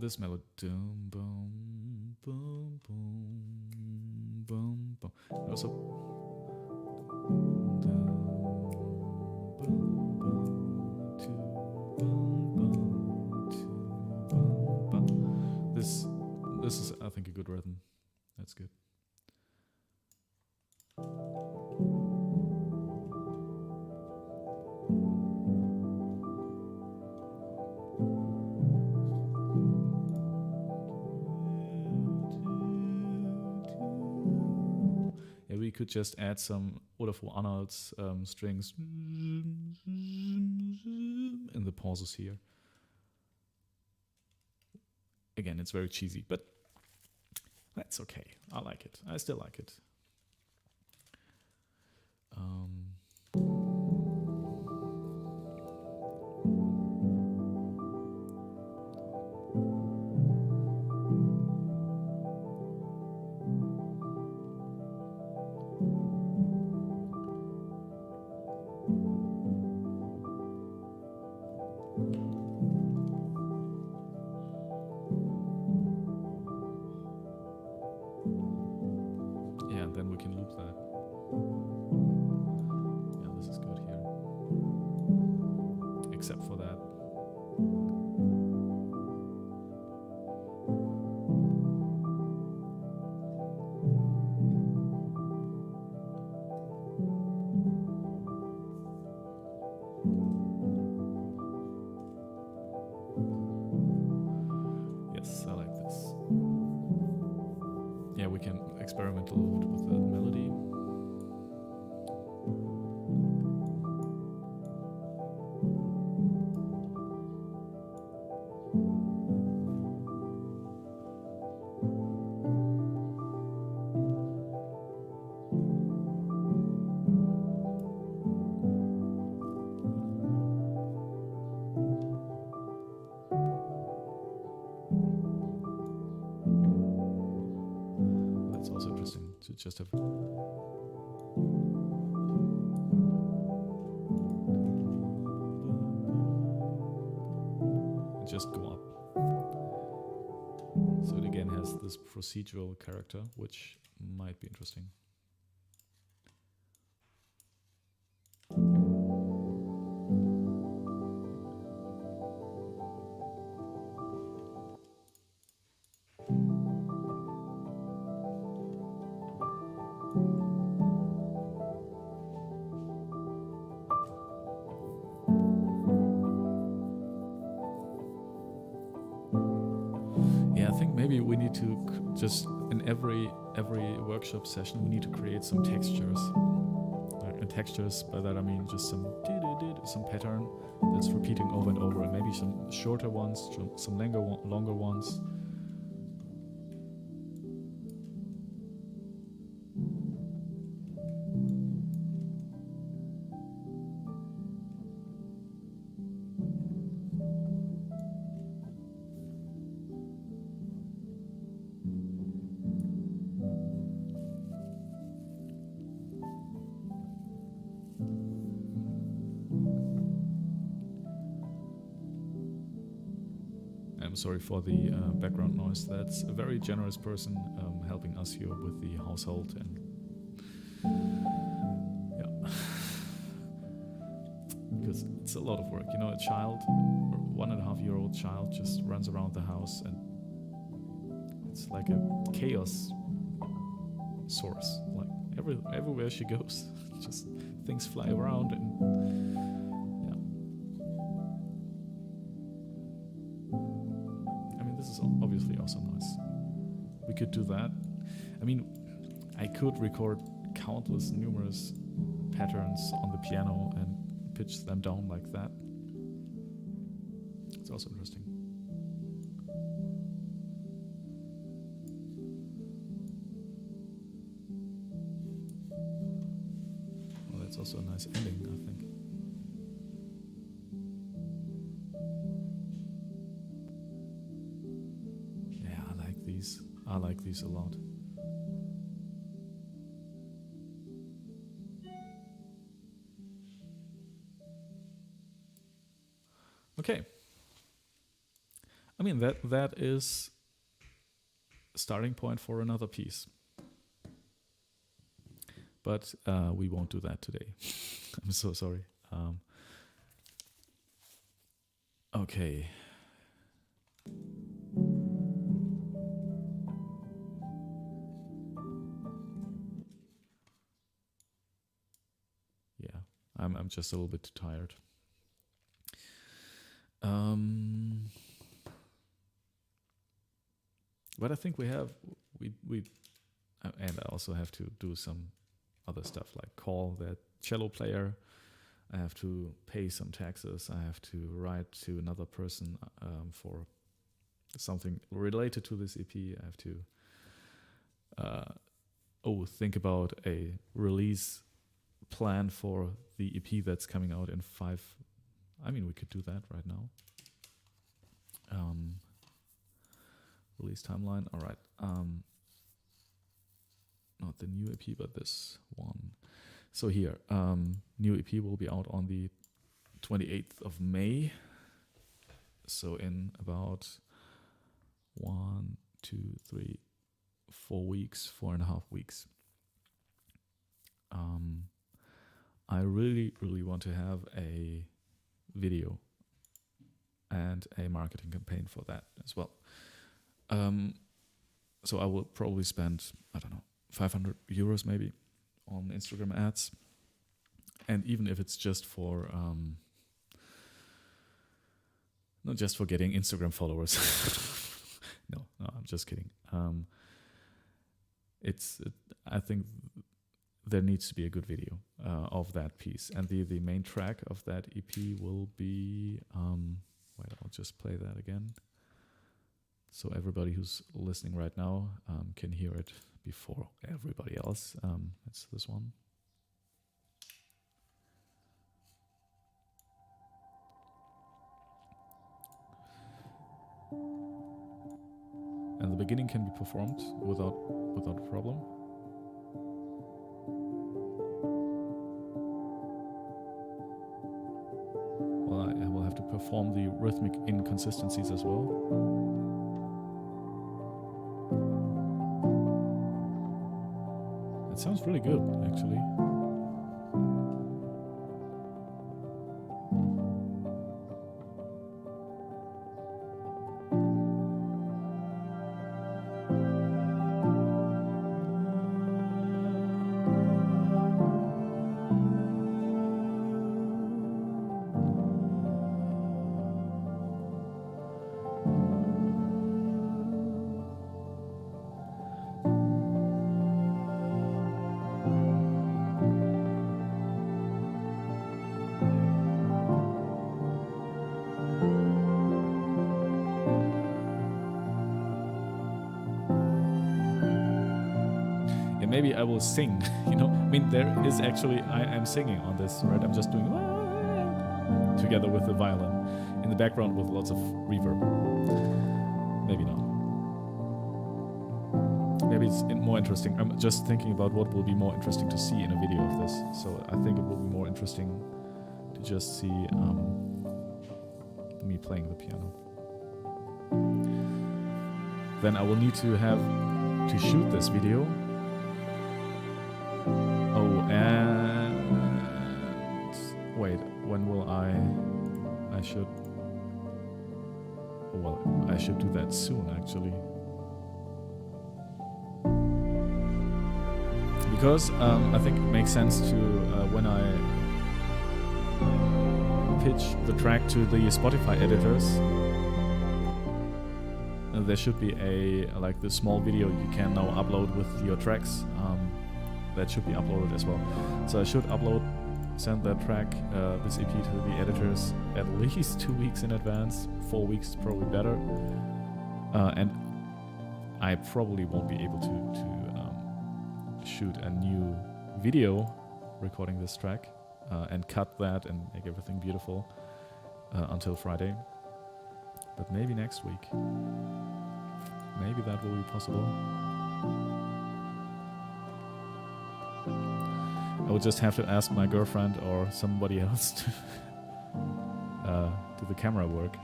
This melody. Boom, boom, boom, boom, boom, boom. Also. This is, I think, a good rhythm. That's good. We could just add some Olaf Arnold's strings in the pauses here. Again, it's very cheesy, but that's okay. I like it. I still like it. Then we can loop that. Yeah, this is good here. Except for that. Yes, I like this. Yeah, we can experiment a little bit with the melody. That's also interesting to just have. Just go up. So it again has this procedural character, which might be interesting. I think maybe we need to just in every workshop session we need to create some textures. And textures, by that I mean just some pattern that's repeating over and over, and maybe some shorter ones, some longer ones. I'm sorry for the background noise. That's a very generous person helping us here with the household, and yeah, because it's a lot of work. You know, a child, 1.5-year-old child, just runs around the house, and it's like a chaos source. Like everywhere she goes, just things fly around, and this is obviously also nice. We could do that. I mean, I could record numerous patterns on the piano and pitch them down like that. It's also interesting. also a nice ending, I think. Yeah, I like these. I like these a lot. Okay. I mean, that is a starting point for another piece. But we won't do that today. I'm so sorry. Okay. Yeah, I'm just a little bit too tired. But I think we and I also have to do some other stuff like call that cello player. I have to pay some taxes. I have to write to another person for something related to this EP. I have to think about a release plan for the EP that's coming out in 5. I mean, we could do that right now. Release timeline. All right. Not the new EP, but this one. So here, new EP will be out on the 28th of May. So in about 1, 2, 3, 4 weeks, 4.5 weeks. I really, really want to have a video and a marketing campaign for that as well. So I will probably spend, I don't know, 500 euros maybe on Instagram ads. And even if it's just for, not just for getting Instagram followers. No, I'm just kidding. I think there needs to be a good video of that piece. And the main track of that EP will be, wait, I'll just play that again. So everybody who's listening right now can hear it before everybody else. It's this one. And the beginning can be performed without a problem. Well, I will have to perform the rhythmic inconsistencies as well. It sounds really good, actually. Maybe I will sing, I mean, there is actually, I am singing on this, right? I'm just doing together with the violin in the background with lots of reverb. Maybe not. Maybe it's more interesting. I'm just thinking about what will be more interesting to see in a video of this. So I think it will be more interesting to just see me playing the piano. Then I will need to shoot this video. And wait, when will I should do that soon, actually. Because I think it makes sense to, when I pitch the track to the Spotify editors, there should be like the small video you can now upload with your tracks. That should be uploaded as well. So I should send that track, this EP, to the editors at least 2 weeks in advance. 4 weeks is probably better. And I probably won't be able to shoot a new video recording this track and cut that and make everything beautiful until Friday. But maybe next week. Maybe that will be possible. I would just have to ask my girlfriend or somebody else to do the camera work.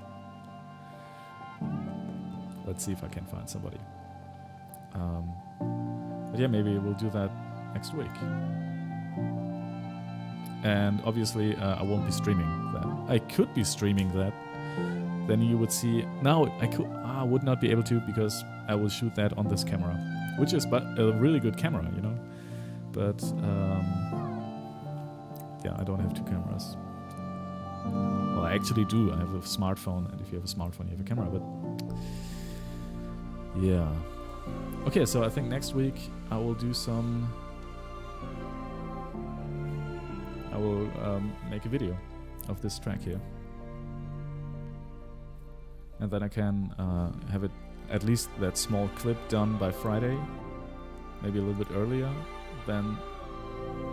Let's see if I can find somebody. But yeah, maybe we'll do that next week. And obviously, I won't be streaming that. I could be streaming that. Then you would see. No, I would not be able to because I will shoot that on this camera, which is a really good camera, you know. But yeah, I don't have two cameras. Well, I actually do. I have a smartphone, and if you have a smartphone, you have a camera. But yeah. Okay, so I think next week I will do some. I will make a video of this track here. And then I can have it, at least that small clip done by Friday, maybe a little bit earlier, then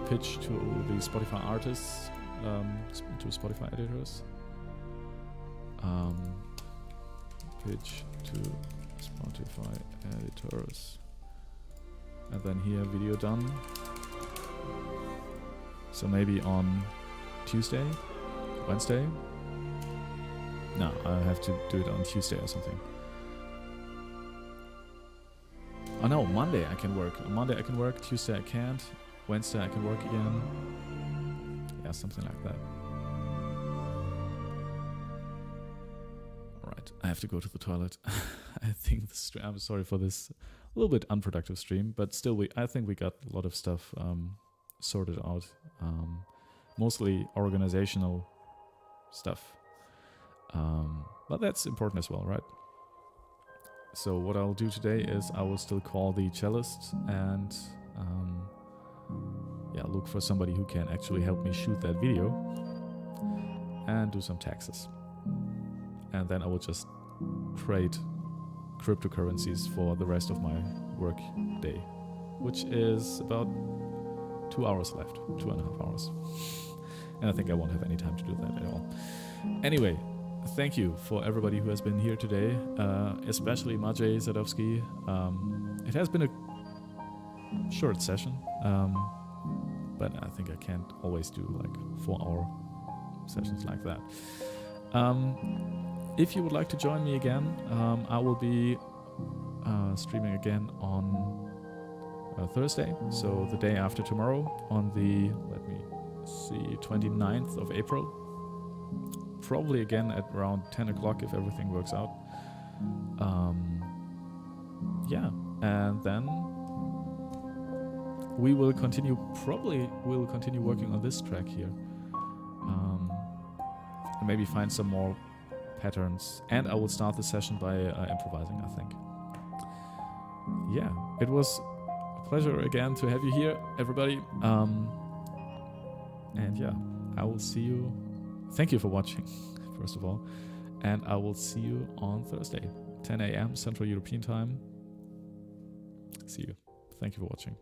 pitch to the Spotify artists, to Spotify editors. Pitch to Spotify editors. And then here, video done. So maybe on Tuesday, Wednesday. No, I have to do it on Tuesday or something. Oh no, Monday I can work. On Monday I can work, Tuesday I can't. Wednesday I can work again. Yeah, something like that. Alright, I have to go to the toilet. I think the stream, I'm sorry for this a little bit unproductive stream, but still I think we got a lot of stuff sorted out. Mostly organizational stuff. But that's important as well, right? So what I'll do today is I will still call the cellist and yeah, look for somebody who can actually help me shoot that video and do some taxes. And then I will just trade cryptocurrencies for the rest of my work day, which is about 2 hours left, 2.5 hours. And I think I won't have any time to do that at all. Anyway, thank you for everybody who has been here today, especially Maciej Sadowski. It has been a short session, but I think I can't always do like 4-hour sessions like that. If you would like to join me again, I will be streaming again on Thursday, so the day after tomorrow, on the, let me see, 29th of April. Probably again at around 10 o'clock if everything works out. Yeah, and then we will continue, we'll continue working on this track here. And maybe find some more patterns. And I will start the session by improvising, I think. Yeah, it was a pleasure again to have you here, everybody. And yeah, I will see you. Thank you for watching, first of all. And I will see you on Thursday, 10 a.m. Central European Time. See you. Thank you for watching.